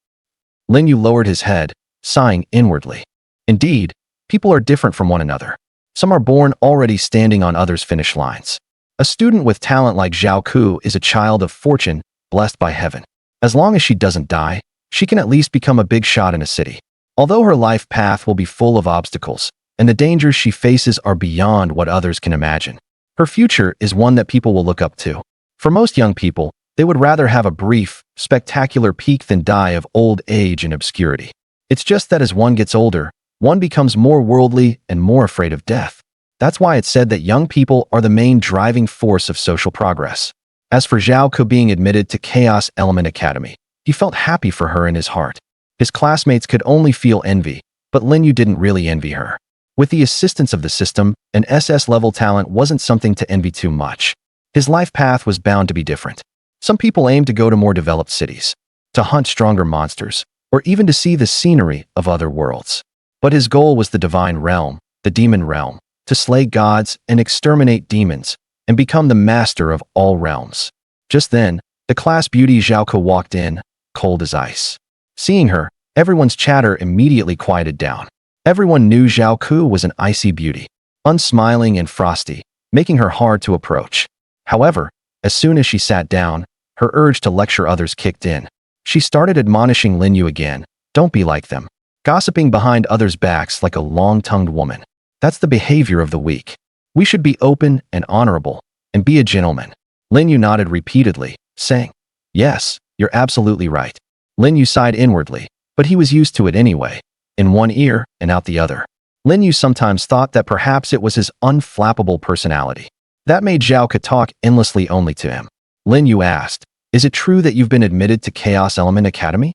Lin Yu lowered his head, sighing inwardly. Indeed, people are different from one another. Some are born already standing on others' finish lines. A student with talent like Zhao Ke is a child of fortune, blessed by heaven. As long as she doesn't die, she can at least become a big shot in a city. Although her life path will be full of obstacles, and the dangers she faces are beyond what others can imagine, her future is one that people will look up to. For most young people, they would rather have a brief, spectacular peak than die of old age and obscurity. It's just that as one gets older, one becomes more worldly and more afraid of death. That's why it's said that young people are the main driving force of social progress. As for Zhao Ke being admitted to Chaos Element Academy, he felt happy for her in his heart. His classmates could only feel envy, but Lin Yu didn't really envy her. With the assistance of the system, an SS-level talent wasn't something to envy too much. His life path was bound to be different. Some people aim to go to more developed cities, to hunt stronger monsters, or even to see the scenery of other worlds. But his goal was the divine realm, the demon realm, to slay gods and exterminate demons, and become the master of all realms. Just then, the class beauty Zhao Ke walked in, cold as ice. Seeing her, everyone's chatter immediately quieted down. Everyone knew Zhao Ke was an icy beauty, unsmiling and frosty, making her hard to approach. However, as soon as she sat down, her urge to lecture others kicked in. She started admonishing Lin Yu again. Don't be like them. Gossiping behind others' backs like a long-tongued woman. That's the behavior of the weak. We should be open and honorable, and be a gentleman. Lin Yu nodded repeatedly, saying, Yes, you're absolutely right. Lin Yu sighed inwardly, but he was used to it anyway, in one ear and out the other. Lin Yu sometimes thought that perhaps it was his unflappable personality that made Zhao Ke talk endlessly only to him. Lin Yu asked, Is it true that you've been admitted to Chaos Element Academy?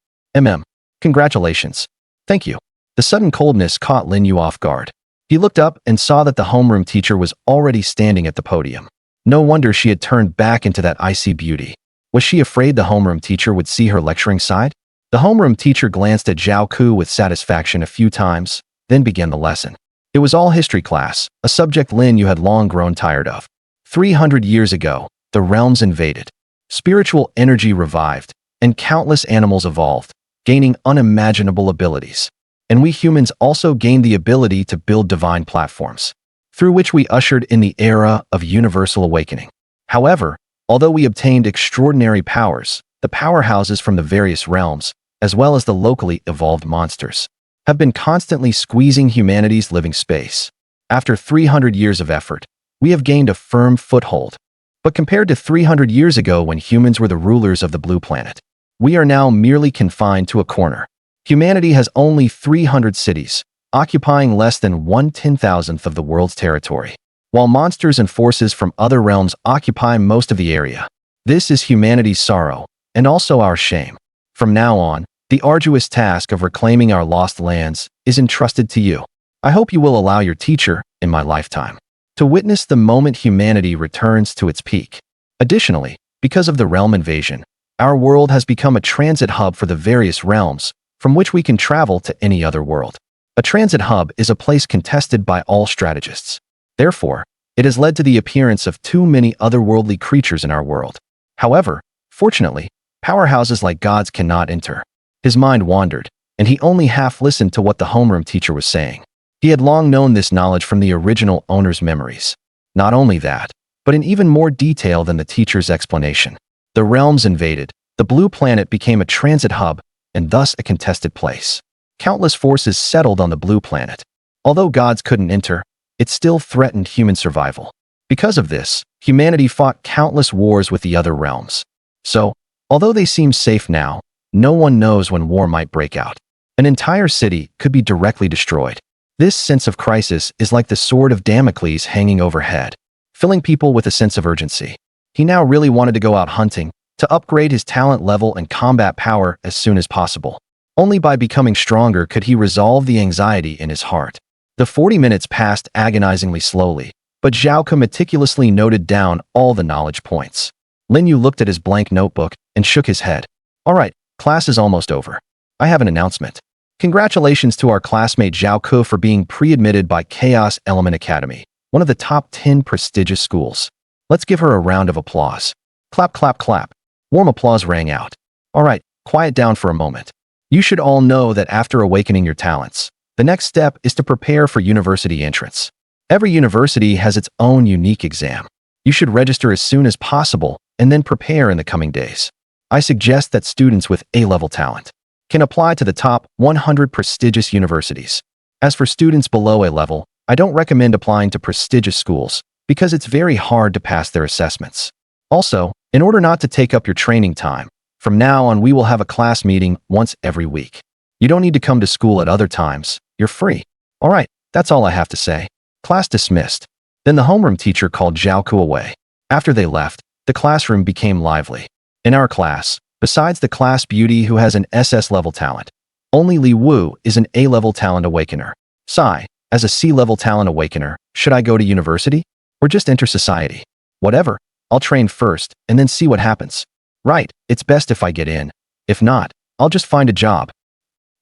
Congratulations. Thank you. The sudden coldness caught Lin Yu off guard. He looked up and saw that the homeroom teacher was already standing at the podium. No wonder she had turned back into that icy beauty. Was she afraid the homeroom teacher would see her lecturing side? The homeroom teacher glanced at Zhao Ke with satisfaction a few times, then began the lesson. It was all history class, a subject Lin Yu had long grown tired of. 300 years ago, the realms invaded. Spiritual energy revived, and countless animals evolved, gaining unimaginable abilities. and we humans also gained the ability to build divine platforms, through which we ushered in the era of universal awakening. However, although we obtained extraordinary powers, the powerhouses from the various realms, as well as the locally evolved monsters, have been constantly squeezing humanity's living space. After 300 years of effort, we have gained a firm foothold. But compared to 300 years ago when humans were the rulers of the blue planet, we are now merely confined to a corner. Humanity has only 300 cities, occupying less than 1/10,000th of the world's territory, while monsters and forces from other realms occupy most of the area. This is humanity's sorrow, and also our shame. From now on, the arduous task of reclaiming our lost lands is entrusted to you. I hope you will allow your teacher, in my lifetime, to witness the moment humanity returns to its peak. Additionally, because of the realm invasion, our world has become a transit hub for the various realms, from which we can travel to any other world. A transit hub is a place contested by all strategists. Therefore, it has led to the appearance of too many otherworldly creatures in our world. However, fortunately, powerhouses like gods cannot enter. His mind wandered, and he only half listened to what the homeroom teacher was saying. He had long known this knowledge from the original owner's memories. Not only that, but in even more detail than the teacher's explanation. The realms invaded, the blue planet became a transit hub, and thus a contested place. Countless forces settled on the blue planet. Although gods couldn't enter, it still threatened human survival. Because of this, humanity fought countless wars with the other realms. So, although they seem safe now, no one knows when war might break out. An entire city could be directly destroyed. This sense of crisis is like the sword of Damocles hanging overhead, filling people with a sense of urgency. He now really wanted to go out hunting, to upgrade his talent level and combat power as soon as possible. Only by becoming stronger could he resolve the anxiety in his heart. The 40 minutes passed agonizingly slowly, but Zhao Ke meticulously noted down all the knowledge points. Lin Yu looked at his blank notebook and shook his head. All right, class is almost over. I have an announcement. Congratulations to our classmate Zhao Ke for being pre-admitted by Chaos Element Academy, one of the top 10 prestigious schools. Let's give her a round of applause. Clap, clap, clap. Warm applause rang out. All right, quiet down for a moment. You should all know that after awakening your talents, the next step is to prepare for university entrance. Every university has its own unique exam. You should register as soon as possible and then prepare in the coming days. I suggest that students with A-level talent can apply to the top 100 prestigious universities. As for students below A-level, I don't recommend applying to prestigious schools because it's very hard to pass their assessments. Also, in order not to take up your training time, from now on we will have a class meeting once every week. You don't need to come to school at other times. You're free. All right, that's all I have to say. Class dismissed. Then the homeroom teacher called Zhao Ke away. After they left, the classroom became lively. In our class, besides the class beauty who has an SS level talent, only Lin Yu is an A level talent awakener. Sigh, as a C level talent awakener, should I go to university? Or just enter society? Whatever, I'll train first and then see what happens. Right, it's best if I get in. If not, I'll just find a job.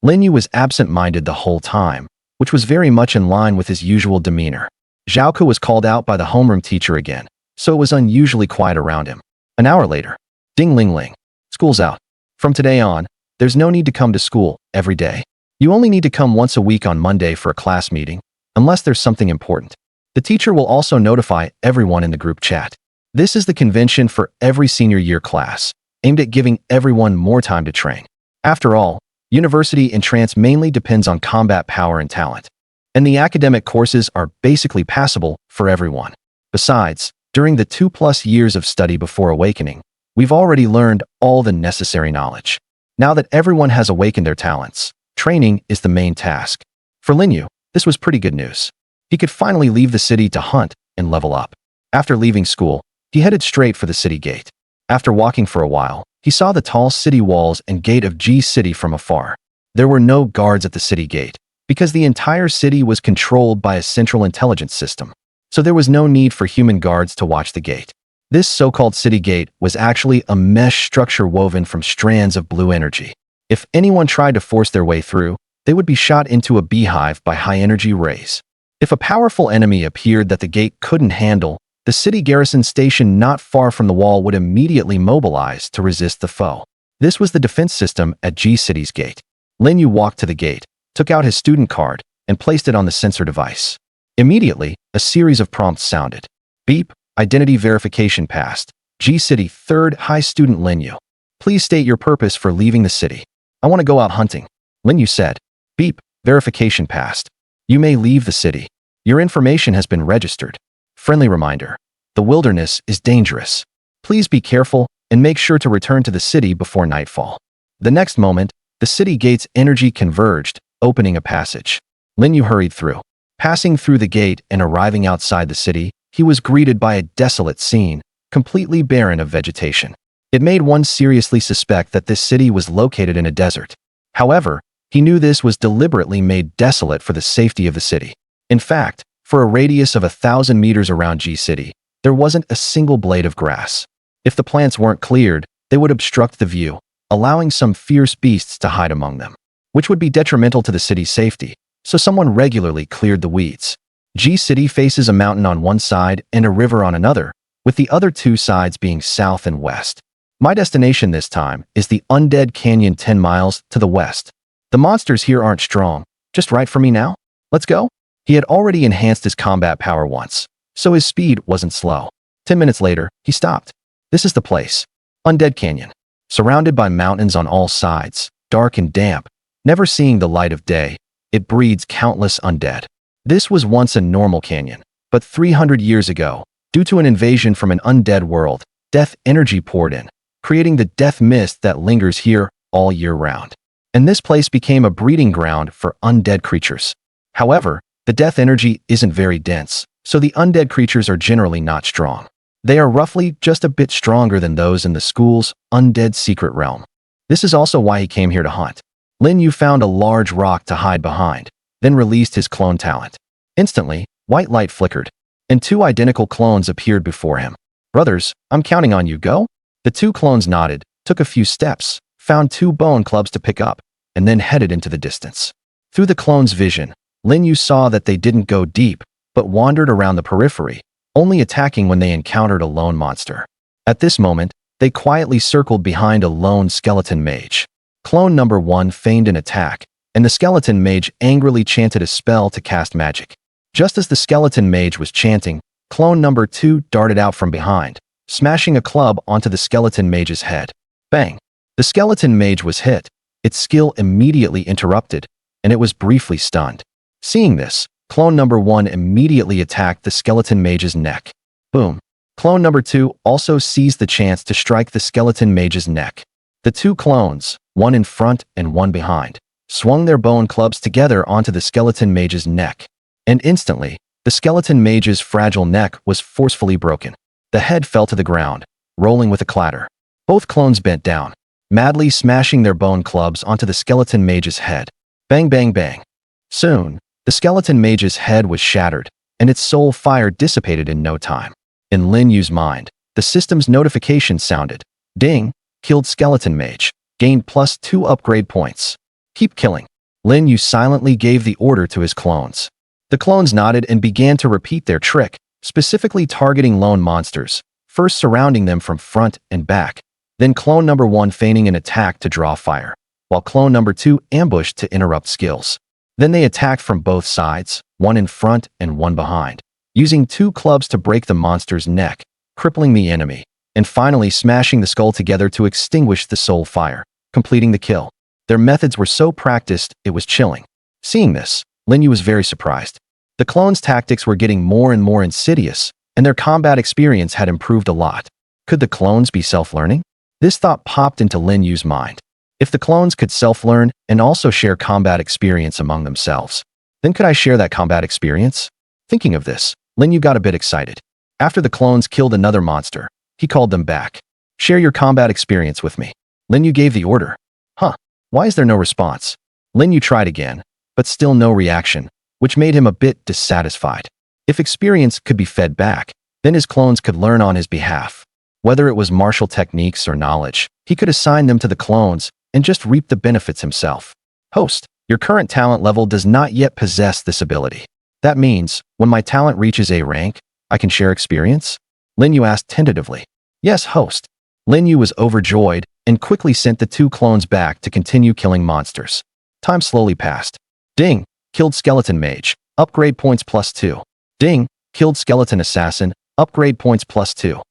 Lin Yu was absent-minded the whole time, which was very much in line with his usual demeanor. Zhao Ke was called out by the homeroom teacher again, so it was unusually quiet around him. An hour later. Ding ling ling. School's out. From today on, there's no need to come to school every day. You only need to come once a week on Monday for a class meeting, unless there's something important. The teacher will also notify everyone in the group chat. This is the convention for every senior year class, aimed at giving everyone more time to train. After all, university entrance mainly depends on combat power and talent, and the academic courses are basically passable for everyone. Besides, during the 2+ years of study before awakening, we've already learned all the necessary knowledge. Now that everyone has awakened their talents, training is the main task. For Lin Yu, this was pretty good news. He could finally leave the city to hunt and level up. After leaving school, he headed straight for the city gate. After walking for a while, he saw the tall city walls and gate of G City from afar. There were no guards at the city gate, because the entire city was controlled by a central intelligence system, so there was no need for human guards to watch the gate. This so-called city gate was actually a mesh structure woven from strands of blue energy. If anyone tried to force their way through, they would be shot into a beehive by high-energy rays. If a powerful enemy appeared that the gate couldn't handle, the city garrison station not far from the wall would immediately mobilize to resist the foe. This was the defense system at G City's gate. Lin Yu walked to the gate, took out his student card, and placed it on the sensor device. Immediately, a series of prompts sounded. Beep, identity verification passed. G-City 3rd High Student Lin Yu. Please state your purpose for leaving the city. I want to go out hunting. Lin Yu said. Beep, verification passed. You may leave the city. Your information has been registered. Friendly reminder. The wilderness is dangerous. Please be careful and make sure to return to the city before nightfall. The next moment, the city gate's energy converged, opening a passage. Lin Yu hurried through. Passing through the gate and arriving outside the city, he was greeted by a desolate scene, completely barren of vegetation. It made one seriously suspect that this city was located in a desert. However, he knew this was deliberately made desolate for the safety of the city. In fact, for a radius of 1,000 meters around G-City, there wasn't a single blade of grass. If the plants weren't cleared, they would obstruct the view, allowing some fierce beasts to hide among them, which would be detrimental to the city's safety, so someone regularly cleared the weeds. G-City faces a mountain on one side and a river on another, with the other two sides being south and west. My destination this time is the Undead Canyon 10 miles to the west. The monsters here aren't strong, just right for me now? Let's go? He had already enhanced his combat power once, so his speed wasn't slow. 10 minutes later, he stopped. This is the place. Undead Canyon. Surrounded by mountains on all sides, dark and damp, never seeing the light of day, it breeds countless undead. This was once a normal canyon, but 300 years ago, due to an invasion from an undead world, death energy poured in, creating the death mist that lingers here all year round. And this place became a breeding ground for undead creatures. However, the death energy isn't very dense, so the undead creatures are generally not strong. They are roughly just a bit stronger than those in the school's undead secret realm. This is also why he came here to hunt. Lin Yu found a large rock to hide behind, then released his clone talent. Instantly, white light flickered, and two identical clones appeared before him. Brothers, I'm counting on you, go? The two clones nodded, took a few steps, found two bone clubs to pick up, and then headed into the distance. Through the clones' vision, Lin Yu saw that they didn't go deep, but wandered around the periphery, only attacking when they encountered a lone monster. At this moment, they quietly circled behind a lone skeleton mage. Clone number 1 feigned an attack, and the skeleton mage angrily chanted a spell to cast magic. Just as the skeleton mage was chanting, clone number 2 darted out from behind, smashing a club onto the skeleton mage's head. Bang! The skeleton mage was hit, its skill immediately interrupted, and it was briefly stunned. Seeing this, clone number 1 immediately attacked the skeleton mage's neck. Boom! Clone number 2 also seized the chance to strike the skeleton mage's neck. The two clones, one in front and one behind, swung their bone clubs together onto the skeleton mage's neck. And instantly, the skeleton mage's fragile neck was forcefully broken. The head fell to the ground, rolling with a clatter. Both clones bent down, madly smashing their bone clubs onto the skeleton mage's head. Bang, bang, bang. Soon, the skeleton mage's head was shattered, and its soul fire dissipated in no time. In Lin Yu's mind, the system's notification sounded. Ding! Killed skeleton mage. Gained +2 upgrade points. Keep killing. Lin Yu silently gave the order to his clones. The clones nodded and began to repeat their trick, specifically targeting lone monsters, first surrounding them from front and back, then clone number 1 feigning an attack to draw fire, while clone number 2 ambushed to interrupt skills. Then they attacked from both sides, one in front and one behind, using two clubs to break the monster's neck, crippling the enemy, and finally smashing the skull together to extinguish the soul fire, completing the kill. Their methods were so practiced, it was chilling. Seeing this, Lin Yu was very surprised. The clones' tactics were getting more and more insidious, and their combat experience had improved a lot. Could the clones be self-learning? This thought popped into Lin Yu's mind. If the clones could self-learn and also share combat experience among themselves, then could I share that combat experience? Thinking of this, Lin Yu got a bit excited. After the clones killed another monster, he called them back. Share your combat experience with me. Lin Yu gave the order. Huh, why is there no response? Lin Yu tried again, but still no reaction, which made him a bit dissatisfied. If experience could be fed back, then his clones could learn on his behalf. Whether it was martial techniques or knowledge, he could assign them to the clones and just reap the benefits himself. Host, your current talent level does not yet possess this ability. That means, when my talent reaches A rank, I can share experience? Lin Yu asked tentatively. Yes, host. Lin Yu was overjoyed and quickly sent the two clones back to continue killing monsters. Time slowly passed. Ding, killed skeleton mage, upgrade points +2. Ding, killed skeleton assassin, upgrade points +2.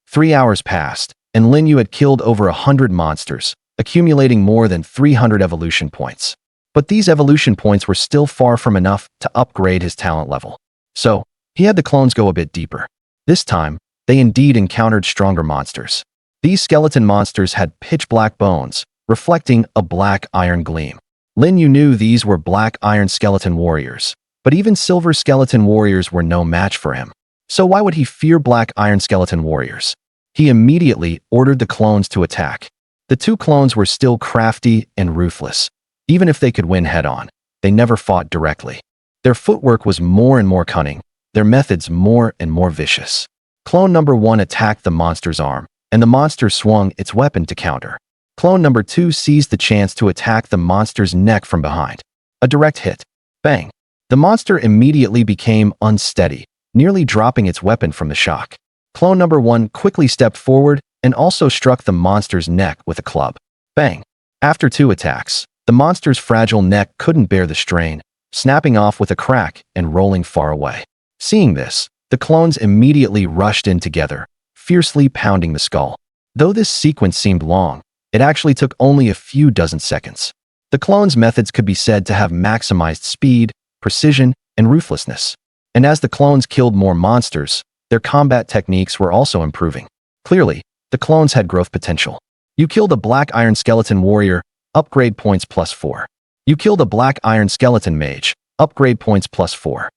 3 hours passed, and Lin Yu had killed over 100 monsters, accumulating more than 300 evolution points. But these evolution points were still far from enough to upgrade his talent level. So, he had the clones go a bit deeper. This time, they indeed encountered stronger monsters. These skeleton monsters had pitch-black bones, reflecting a black iron gleam. Lin Yu knew these were black iron skeleton warriors, but even silver skeleton warriors were no match for him. So why would he fear black iron skeleton warriors? He immediately ordered the clones to attack. The two clones were still crafty and ruthless. Even if they could win head-on, they never fought directly. Their footwork was more and more cunning, their methods more and more vicious. Clone number 1 attacked the monster's arm, and the monster swung its weapon to counter. Clone number 2 seized the chance to attack the monster's neck from behind. A direct hit. Bang! The monster immediately became unsteady, nearly dropping its weapon from the shock. Clone number 1 quickly stepped forward and also struck the monster's neck with a club. Bang! After 2 attacks, the monster's fragile neck couldn't bear the strain, snapping off with a crack and rolling far away. Seeing this, the clones immediately rushed in together, fiercely pounding the skull. Though this sequence seemed long, it actually took only a few dozen seconds. The clones' methods could be said to have maximized speed, precision, and ruthlessness. And as the clones killed more monsters, their combat techniques were also improving. Clearly, the clones had growth potential. You killed a black iron skeleton warrior, upgrade points +4. You killed a black iron skeleton mage, upgrade points +4.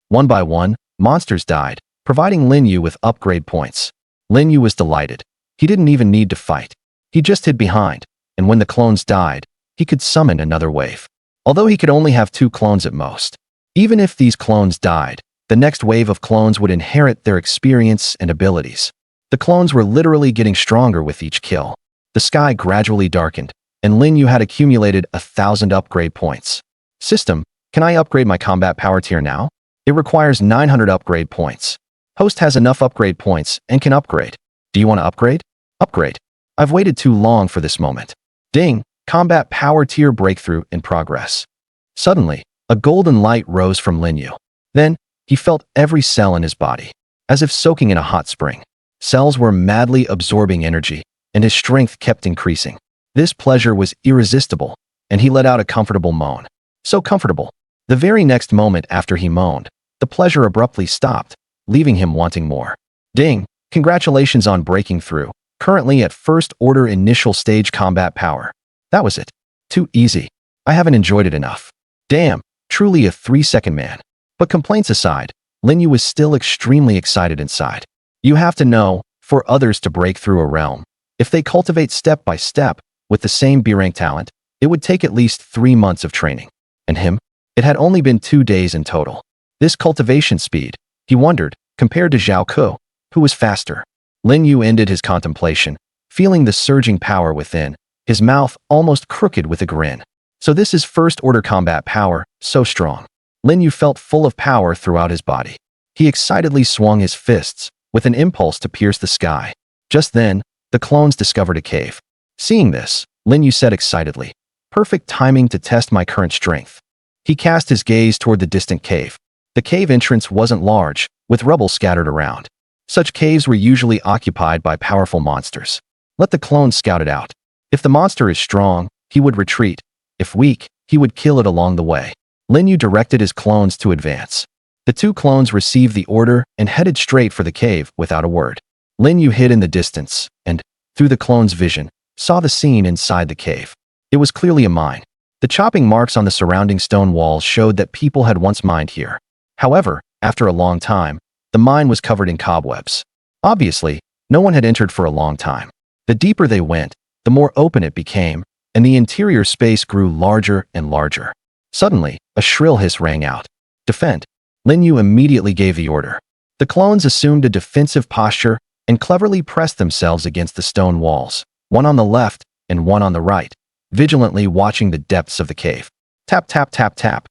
One by one, monsters died, providing Lin Yu with upgrade points. Lin Yu was delighted. He didn't even need to fight. He just hid behind, and when the clones died, he could summon another wave. Although he could only have 2 clones at most. Even if these clones died, the next wave of clones would inherit their experience and abilities. The clones were literally getting stronger with each kill. The sky gradually darkened, and Lin Yu had accumulated 1,000 upgrade points. System, can I upgrade my combat power tier now? It requires 900 upgrade points. Host has enough upgrade points and can upgrade. Do you want to upgrade? Upgrade. I've waited too long for this moment. Ding, combat power tier breakthrough in progress. Suddenly, a golden light rose from Lin Yu. Then, he felt every cell in his body, as if soaking in a hot spring. Cells were madly absorbing energy, and his strength kept increasing. This pleasure was irresistible, and he let out a comfortable moan. So comfortable. The very next moment after he moaned, the pleasure abruptly stopped, leaving him wanting more. Ding, congratulations on breaking through, currently at first order initial stage combat power. That was it. Too easy. I haven't enjoyed it enough. Damn, truly a 3-second man. But complaints aside, Lin Yu was still extremely excited inside. You have to know, for others to break through a realm, if they cultivate step by step, with the same B-rank talent, it would take at least 3 months of training. And him? It had only been 2 days in total. This cultivation speed, he wondered, compared to Zhao Ke, who was faster. Lin Yu ended his contemplation, feeling the surging power within, his mouth almost crooked with a grin. So this is first-order combat power, so strong. Lin Yu felt full of power throughout his body. He excitedly swung his fists, with an impulse to pierce the sky. Just then, the clones discovered a cave. Seeing this, Lin Yu said excitedly, "Perfect timing to test my current strength." He cast his gaze toward the distant cave. The cave entrance wasn't large, with rubble scattered around. Such caves were usually occupied by powerful monsters. Let the clones scout it out. If the monster is strong, he would retreat. If weak, he would kill it along the way. Lin Yu directed his clones to advance. The 2 clones received the order and headed straight for the cave without a word. Lin Yu hid in the distance and, through the clones' vision, saw the scene inside the cave. It was clearly a mine. The chopping marks on the surrounding stone walls showed that people had once mined here. However, after a long time, the mine was covered in cobwebs. Obviously, no one had entered for a long time. The deeper they went, the more open it became, and the interior space grew larger and larger. Suddenly, a shrill hiss rang out. Defend. Lin Yu immediately gave the order. The clones assumed a defensive posture and cleverly pressed themselves against the stone walls, one on the left and one on the right, vigilantly watching the depths of the cave. Tap, tap, tap, tap.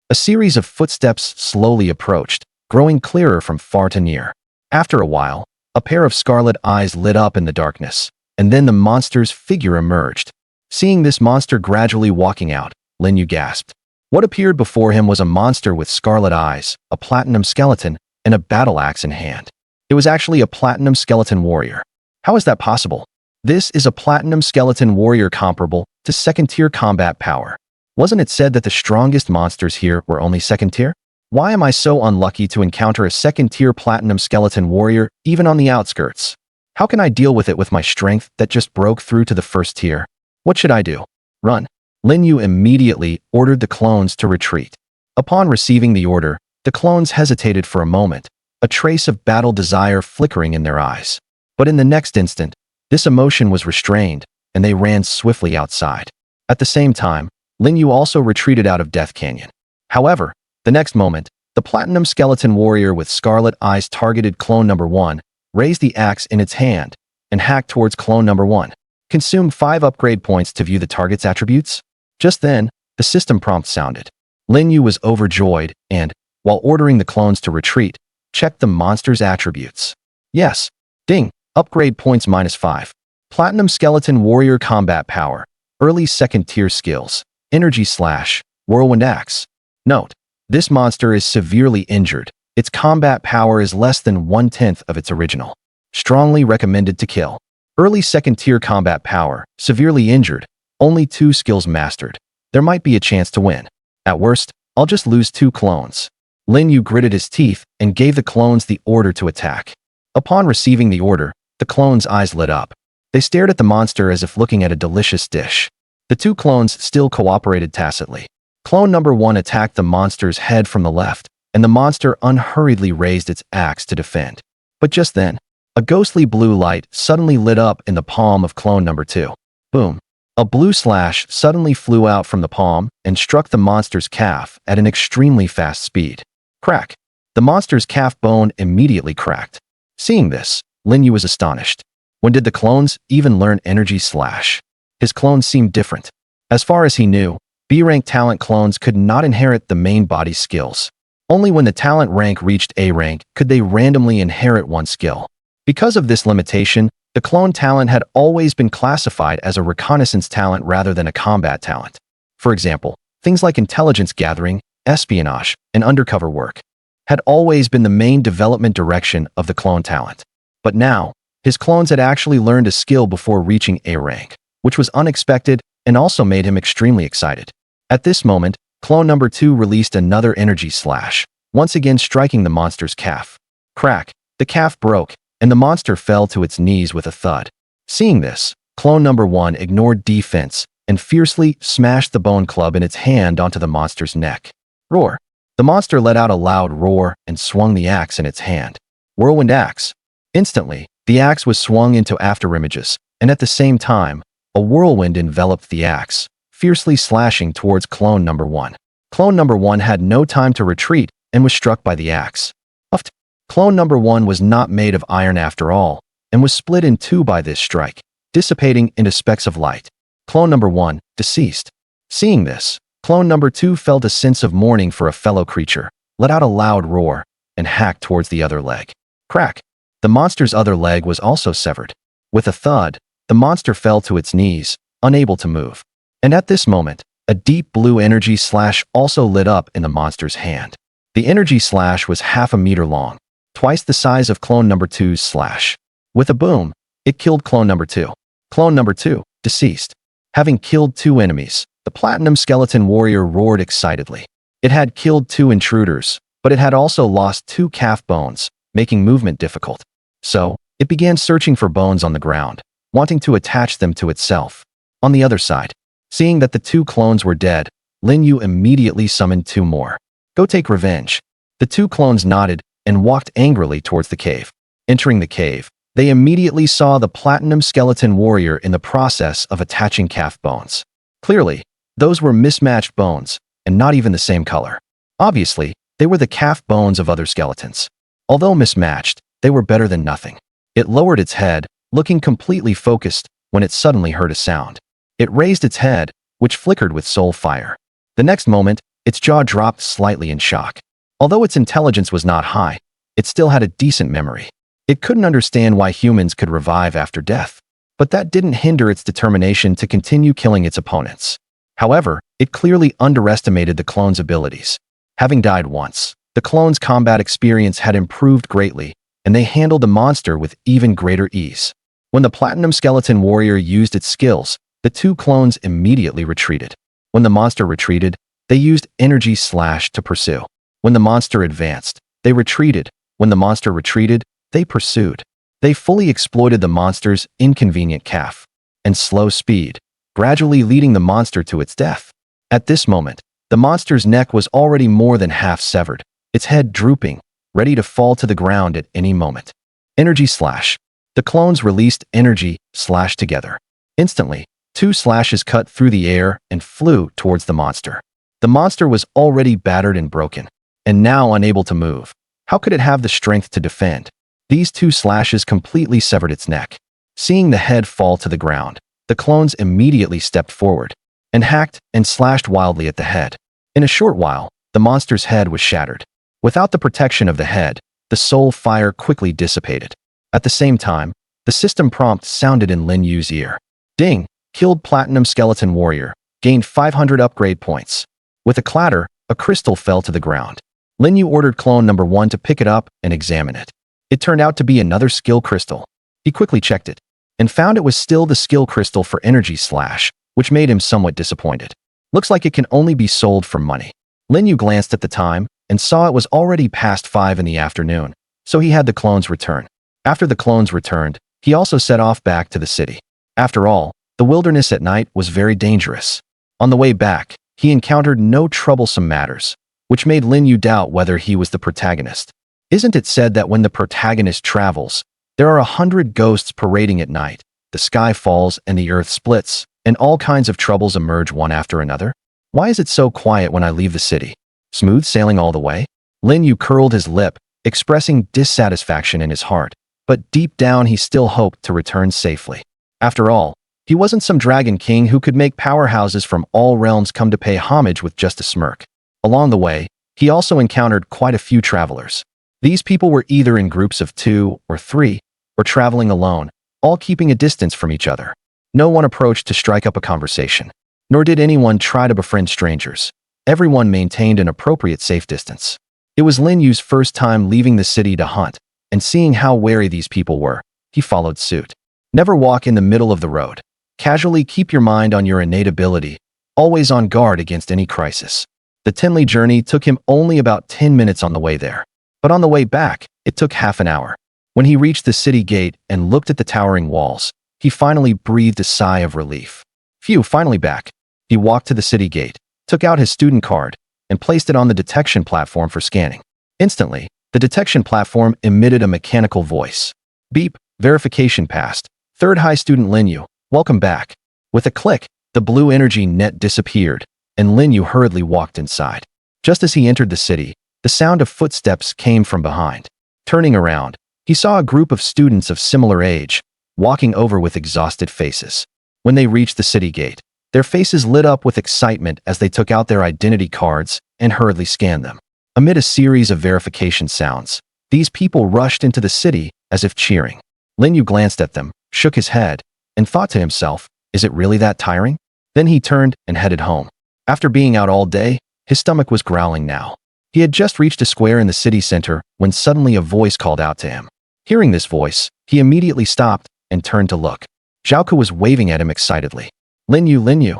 A series of footsteps slowly approached, growing clearer from far to near. After a while, a pair of scarlet eyes lit up in the darkness, and then the monster's figure emerged. Seeing this monster gradually walking out, Lin Yu gasped. What appeared before him was a monster with scarlet eyes, a platinum skeleton, and a battle axe in hand. It was actually a platinum skeleton warrior. How is that possible? This is a platinum skeleton warrior comparable to second-tier combat power. Wasn't it said that the strongest monsters here were only second-tier? Why am I so unlucky to encounter a second-tier platinum skeleton warrior even on the outskirts? How can I deal with it with my strength that just broke through to the first tier? What should I do? Run. Lin Yu immediately ordered the clones to retreat. Upon receiving the order, the clones hesitated for a moment, a trace of battle desire flickering in their eyes. But in the next instant, this emotion was restrained, and they ran swiftly outside. At the same time, Lin Yu also retreated out of Death Canyon. However, the next moment, the platinum skeleton warrior with scarlet eyes targeted clone number 1, raised the axe in its hand, and hacked towards clone number 1. Consume 5 upgrade points to view the target's attributes. Just then, the system prompt sounded. Lin Yu was overjoyed and, while ordering the clones to retreat, checked the monster's attributes. Yes. Ding. Upgrade points -5. Platinum skeleton warrior combat power. Early second-tier skills. Energy slash. Whirlwind axe. Note. This monster is severely injured. Its combat power is less than 1/10 of its original. Strongly recommended to kill. Early second-tier combat power. Severely injured. Only 2 skills mastered. There might be a chance to win. At worst, I'll just lose 2 clones. Lin Yu gritted his teeth and gave the clones the order to attack. Upon receiving the order, the clones' eyes lit up. They stared at the monster as if looking at a delicious dish. The 2 clones still cooperated tacitly. Clone number 1 attacked the monster's head from the left, and the monster unhurriedly raised its axe to defend. But just then, a ghostly blue light suddenly lit up in the palm of clone number 2. Boom. A blue slash suddenly flew out from the palm and struck the monster's calf at an extremely fast speed. Crack. The monster's calf bone immediately cracked. Seeing this, Lin Yu was astonished. When did the clones even learn energy slash? His clones seemed different. As far as he knew, B-rank talent clones could not inherit the main body skills. Only when the talent rank reached A rank could they randomly inherit one skill. Because of this limitation, the clone talent had always been classified as a reconnaissance talent rather than a combat talent. For example, things like intelligence gathering, espionage, and undercover work had always been the main development direction of the clone talent. But now, his clones had actually learned a skill before reaching A rank, which was unexpected and also made him extremely excited. At this moment, clone number 2 released another energy slash, once again striking the monster's calf. Crack. The calf broke, and the monster fell to its knees with a thud. Seeing this, clone number 1 ignored defense and fiercely smashed the bone club in its hand onto the monster's neck. Roar. The monster let out a loud roar and swung the axe in its hand. Whirlwind axe. Instantly, the axe was swung into afterimages, and at the same time, a whirlwind enveloped the axe, fiercely slashing towards clone number 1. Clone number 1 had no time to retreat and was struck by the axe. Uft. Clone number 1 was not made of iron after all, and was split in 2 by this strike, dissipating into specks of light. Clone number 1, deceased. Seeing this, clone number 2 felt a sense of mourning for a fellow creature, let out a loud roar, and hacked towards the other leg. Crack. The monster's other leg was also severed. With a thud, the monster fell to its knees, unable to move. And at this moment, a deep blue energy slash also lit up in the monster's hand. The energy slash was half a meter long, twice the size of clone number 2's slash. With a boom, it killed clone number 2. Clone number 2, deceased. Having killed 2 enemies, the platinum skeleton warrior roared excitedly. It had killed 2 intruders, but it had also lost 2 calf bones, making movement difficult. So, it began searching for bones on the ground, wanting to attach them to itself. On the other side, seeing that the 2 clones were dead, Lin Yu immediately summoned 2 more. Go take revenge. The 2 clones nodded and walked angrily towards the cave. Entering the cave, they immediately saw the platinum skeleton warrior in the process of attaching calf bones. Clearly, those were mismatched bones, and not even the same color. Obviously, they were the calf bones of other skeletons. Although mismatched, they were better than nothing. It lowered its head, looking completely focused, when it suddenly heard a sound. It raised its head, which flickered with soul fire. The next moment, its jaw dropped slightly in shock. Although its intelligence was not high, it still had a decent memory. It couldn't understand why humans could revive after death, but that didn't hinder its determination to continue killing its opponents. However, It clearly underestimated the clone's abilities. Having died once, the clone's combat experience had improved greatly, and they handled the monster with even greater ease. When the Platinum Skeleton Warrior used its skills, the two clones immediately retreated. When the monster retreated, they used Energy Slash to pursue. When the monster advanced, they retreated. When the monster retreated, they pursued. They fully exploited the monster's inconvenient calf and slow speed, gradually leading the monster to its death. At this moment, the monster's neck was already more than half severed, its head drooping, ready to fall to the ground at any moment. Energy Slash. The clones released Energy Slash together. Instantly, two slashes cut through the air and flew towards the monster. The monster was already battered and broken, and now unable to move. How could it have the strength to defend? These two slashes completely severed its neck. Seeing the head fall to the ground, the clones immediately stepped forward and hacked and slashed wildly at the head. In a short while, the monster's head was shattered. Without the protection of the head, the soul fire quickly dissipated. At the same time, the system prompt sounded in Lin Yu's ear. Ding! Killed Platinum Skeleton Warrior. Gained 500 upgrade points. With a clatter, a crystal fell to the ground. Lin Yu ordered clone number 1 to pick it up and examine it. It turned out to be another skill crystal. He quickly checked it and found it was still the skill crystal for Energy Slash, which made him somewhat disappointed. Looks like it can only be sold for money. Lin Yu glanced at the time and saw it was already past 5 in the afternoon, so he had the clones return. After the clones returned, he also set off back to the city. After all, the wilderness at night was very dangerous. On the way back, he encountered no troublesome matters, which made Lin Yu doubt whether he was the protagonist. Isn't it said that when the protagonist travels, there are 100 ghosts parading at night, the sky falls and the earth splits, and all kinds of troubles emerge one after another? Why is it so quiet when I leave the city? Smooth sailing all the way? Lin Yu curled his lip, expressing dissatisfaction in his heart, but deep down he still hoped to return safely. After all, he wasn't some dragon king who could make powerhouses from all realms come to pay homage with just a smirk. Along the way, he also encountered quite a few travelers. These people were either in groups of 2 or 3, or traveling alone, all keeping a distance from each other. No one approached to strike up a conversation, nor did anyone try to befriend strangers. Everyone maintained an appropriate safe distance. It was Lin Yu's first time leaving the city to hunt, and seeing how wary these people were, he followed suit. Never walk in the middle of the road. Casually keep your mind on your innate ability, always on guard against any crisis. The Tinley journey took him only about 10 minutes on the way there. But on the way back, it took half an hour. When he reached the city gate and looked at the towering walls, he finally breathed a sigh of relief. Phew, finally back. He walked to the city gate, took out his student card, and placed it on the detection platform for scanning. Instantly, the detection platform emitted a mechanical voice. Beep, verification passed. Third high student Lin Yu, welcome back. With a click, the blue energy net disappeared, and Lin Yu hurriedly walked inside. Just as he entered the city, the sound of footsteps came from behind. Turning around, he saw a group of students of similar age, walking over with exhausted faces. When they reached the city gate, their faces lit up with excitement as they took out their identity cards and hurriedly scanned them. Amid a series of verification sounds, these people rushed into the city as if cheering. Lin Yu glanced at them, shook his head, and thought to himself, is it really that tiring? Then he turned and headed home. After being out all day, his stomach was growling now. He had just reached a square in the city center when suddenly a voice called out to him. Hearing this voice, he immediately stopped and turned to look. Zhao Ke was waving at him excitedly. Lin Yu, Lin Yu.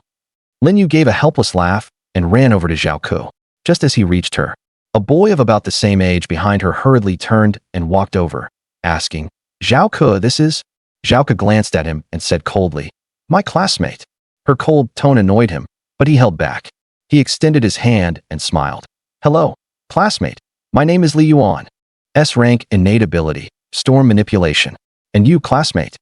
Lin Yu gave a helpless laugh and ran over to Zhao Ke. Just as he reached her, a boy of about the same age behind her hurriedly turned and walked over, asking, Zhao Ke, this is? Zhao Ke glanced at him and said coldly, my classmate. Her cold tone annoyed him, but he held back. He extended his hand and smiled. Hello, classmate. My name is Li Yuan. S rank innate ability, storm manipulation. And you, classmate?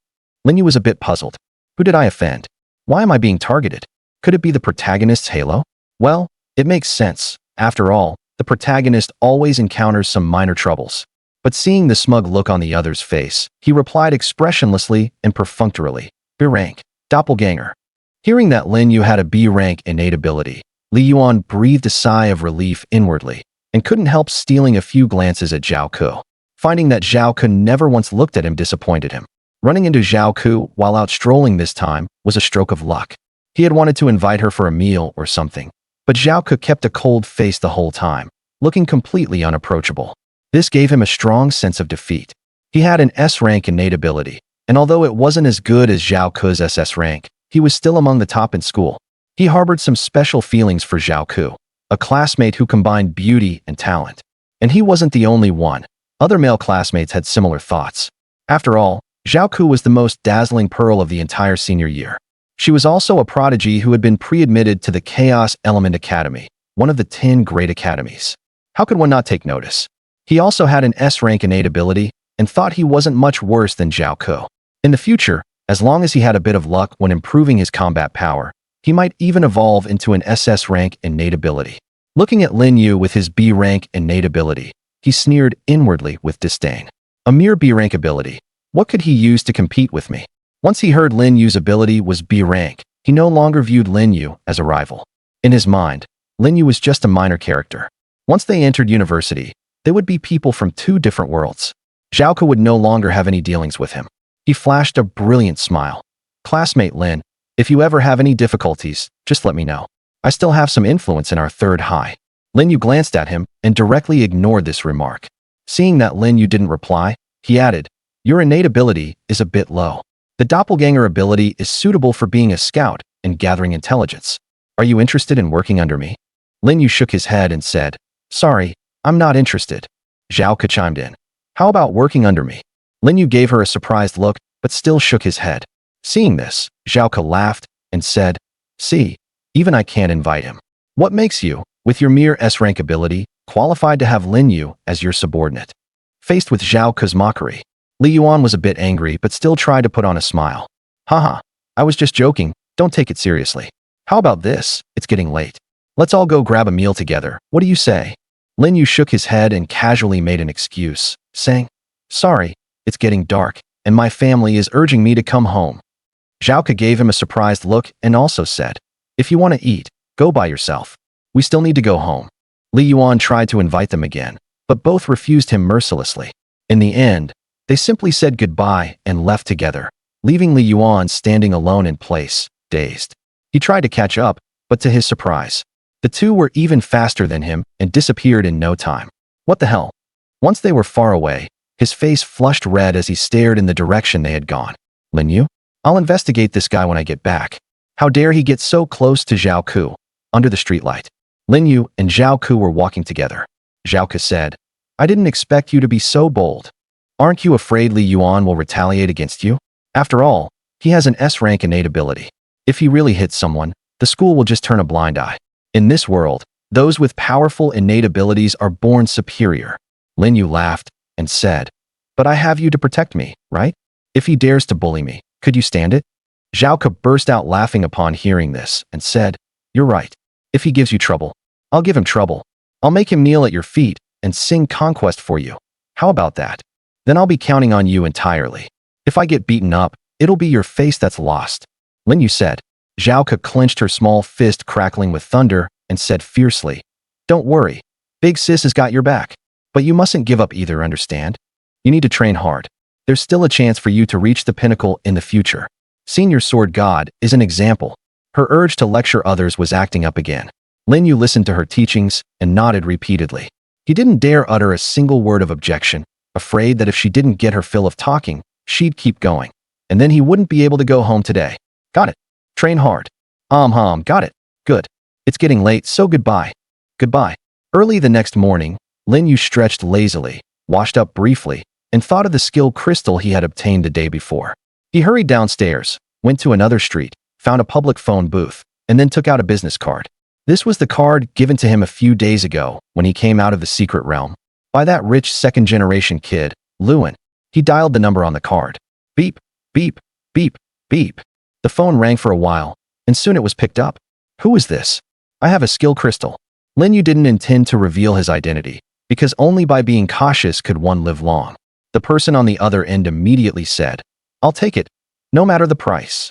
Lin Yu was a bit puzzled. Who did I offend? Why am I being targeted? Could it be the protagonist's halo? Well, it makes sense. After all, the protagonist always encounters some minor troubles. But seeing the smug look on the other's face, he replied expressionlessly and perfunctorily, B rank, doppelganger. Hearing that Lin Yu had a B rank innate ability, Li Yuan breathed a sigh of relief inwardly and couldn't help stealing a few glances at Zhao Ke. Finding that Zhao Ke never once looked at him disappointed him. Running into Zhao Ke while out strolling this time was a stroke of luck. He had wanted to invite her for a meal or something, but Zhao Ke kept a cold face the whole time, looking completely unapproachable. This gave him a strong sense of defeat. He had an S rank innate ability, and although it wasn't as good as Zhao Ke's SS rank, he was still among the top in school. He harbored some special feelings for Zhao Ke, a classmate who combined beauty and talent. And he wasn't the only one. Other male classmates had similar thoughts. After all, Zhao Ke was the most dazzling pearl of the entire senior year. She was also a prodigy who had been pre-admitted to the Chaos Element Academy, one of the 10 great academies. How could one not take notice? He also had an S-rank innate ability and thought he wasn't much worse than Zhao Ke. In the future, as long as he had a bit of luck when improving his combat power, he might even evolve into an SS rank innate ability. Looking at Lin Yu with his B rank innate ability, he sneered inwardly with disdain. A mere B rank ability. What could he use to compete with me? Once he heard Lin Yu's ability was B rank, he no longer viewed Lin Yu as a rival. In his mind, Lin Yu was just a minor character. Once they entered university, they would be people from 2 different worlds. Zhao Ke would no longer have any dealings with him. He flashed a brilliant smile. Classmate Lin, if you ever have any difficulties, just let me know. I still have some influence in our 3rd high. Lin Yu glanced at him and directly ignored this remark. Seeing that Lin Yu didn't reply, he added, your innate ability is a bit low. The doppelganger ability is suitable for being a scout and gathering intelligence. Are you interested in working under me? Lin Yu shook his head and said, sorry, I'm not interested. Zhao Ke chimed in. How about working under me? Lin Yu gave her a surprised look, but still shook his head. Seeing this, Zhao Ke laughed and said, see, even I can't invite him. What makes you, with your mere S-rank ability, qualified to have Lin Yu as your subordinate? Faced with Zhao Ke's mockery, Li Yuan was a bit angry but still tried to put on a smile. Haha, I was just joking, don't take it seriously. How about this? It's getting late. Let's all go grab a meal together, what do you say? Lin Yu shook his head and casually made an excuse, saying, sorry, it's getting dark, and my family is urging me to come home. Zhao Ke gave him a surprised look and also said, if you want to eat, go by yourself. We still need to go home. Li Yuan tried to invite them again, but both refused him mercilessly. In the end, they simply said goodbye and left together, leaving Li Yuan standing alone in place, dazed. He tried to catch up, but to his surprise, the 2 were even faster than him and disappeared in no time. What the hell? Once they were far away, his face flushed red as he stared in the direction they had gone. Lin Yu? I'll investigate this guy when I get back. How dare he get so close to Zhao Ke? Under the streetlight, Lin Yu and Zhao Ke were walking together. Zhao Ke said, I didn't expect you to be so bold. Aren't you afraid Li Yuan will retaliate against you? After all, he has an S-rank innate ability. If he really hits someone, the school will just turn a blind eye. In this world, those with powerful innate abilities are born superior. Lin Yu laughed and said, but I have you to protect me, right? If he dares to bully me, could you stand it? Zhao Ke burst out laughing upon hearing this and said, you're right. If he gives you trouble, I'll give him trouble. I'll make him kneel at your feet and sing conquest for you. How about that? Then I'll be counting on you entirely. If I get beaten up, it'll be your face that's lost. Lin Yu said. Zhao Ke clenched her small fist crackling with thunder and said fiercely, don't worry. Big sis has got your back. But you mustn't give up either, understand? You need to train hard. There's still a chance for you to reach the pinnacle in the future. Senior Sword God is an example. Her urge to lecture others was acting up again. Lin Yu listened to her teachings and nodded repeatedly. He didn't dare utter a single word of objection, afraid that if she didn't get her fill of talking, she'd keep going. And then he wouldn't be able to go home today. Got it. Train hard. Got it. Good. It's getting late, so goodbye. Goodbye. Early the next morning, Lin Yu stretched lazily, washed up briefly, and thought of the skill crystal he had obtained the day before. He hurried downstairs, went to another street, found a public phone booth, and then took out a business card. This was the card given to him a few days ago when he came out of the secret realm by that rich second-generation kid, Lewin. He dialed the number on the card. Beep, beep, beep, beep. The phone rang for a while, and soon it was picked up. Who is this? I have a skill crystal. Lin Yu didn't intend to reveal his identity, because only by being cautious could one live long. The person on the other end immediately said, I'll take it, no matter the price.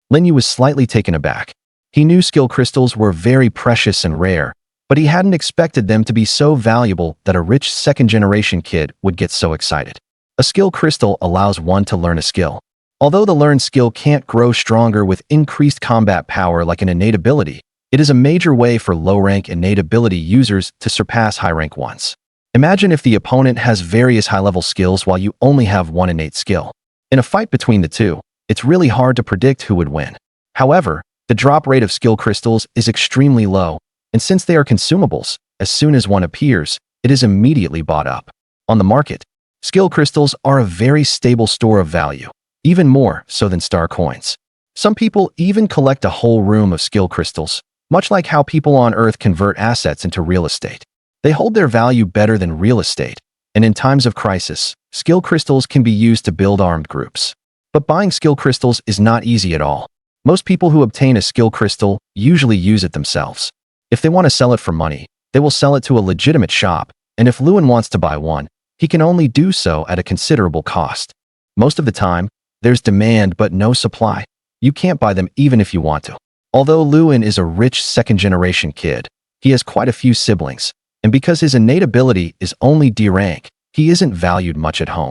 Lin Yu was slightly taken aback. He knew skill crystals were very precious and rare, but he hadn't expected them to be so valuable that a rich second-generation kid would get so excited. A skill crystal allows one to learn a skill. Although the learned skill can't grow stronger with increased combat power like an innate ability, it is a major way for low-rank innate ability users to surpass high-rank ones. Imagine if the opponent has various high-level skills while you only have one innate skill. In a fight between the two, it's really hard to predict who would win. However, the drop rate of skill crystals is extremely low, and since they are consumables, as soon as one appears, it is immediately bought up. On the market, skill crystals are a very stable store of value, even more so than star coins. Some people even collect a whole room of skill crystals, much like how people on Earth convert assets into real estate. They hold their value better than real estate, and in times of crisis, skill crystals can be used to build armed groups. But buying skill crystals is not easy at all. Most people who obtain a skill crystal usually use it themselves. If they want to sell it for money, they will sell it to a legitimate shop, and if Lin wants to buy one, he can only do so at a considerable cost. Most of the time, there's demand but no supply. You can't buy them even if you want to. Although Lin is a rich second-generation kid, he has quite a few siblings, and because his innate ability is only D rank, he isn't valued much at home.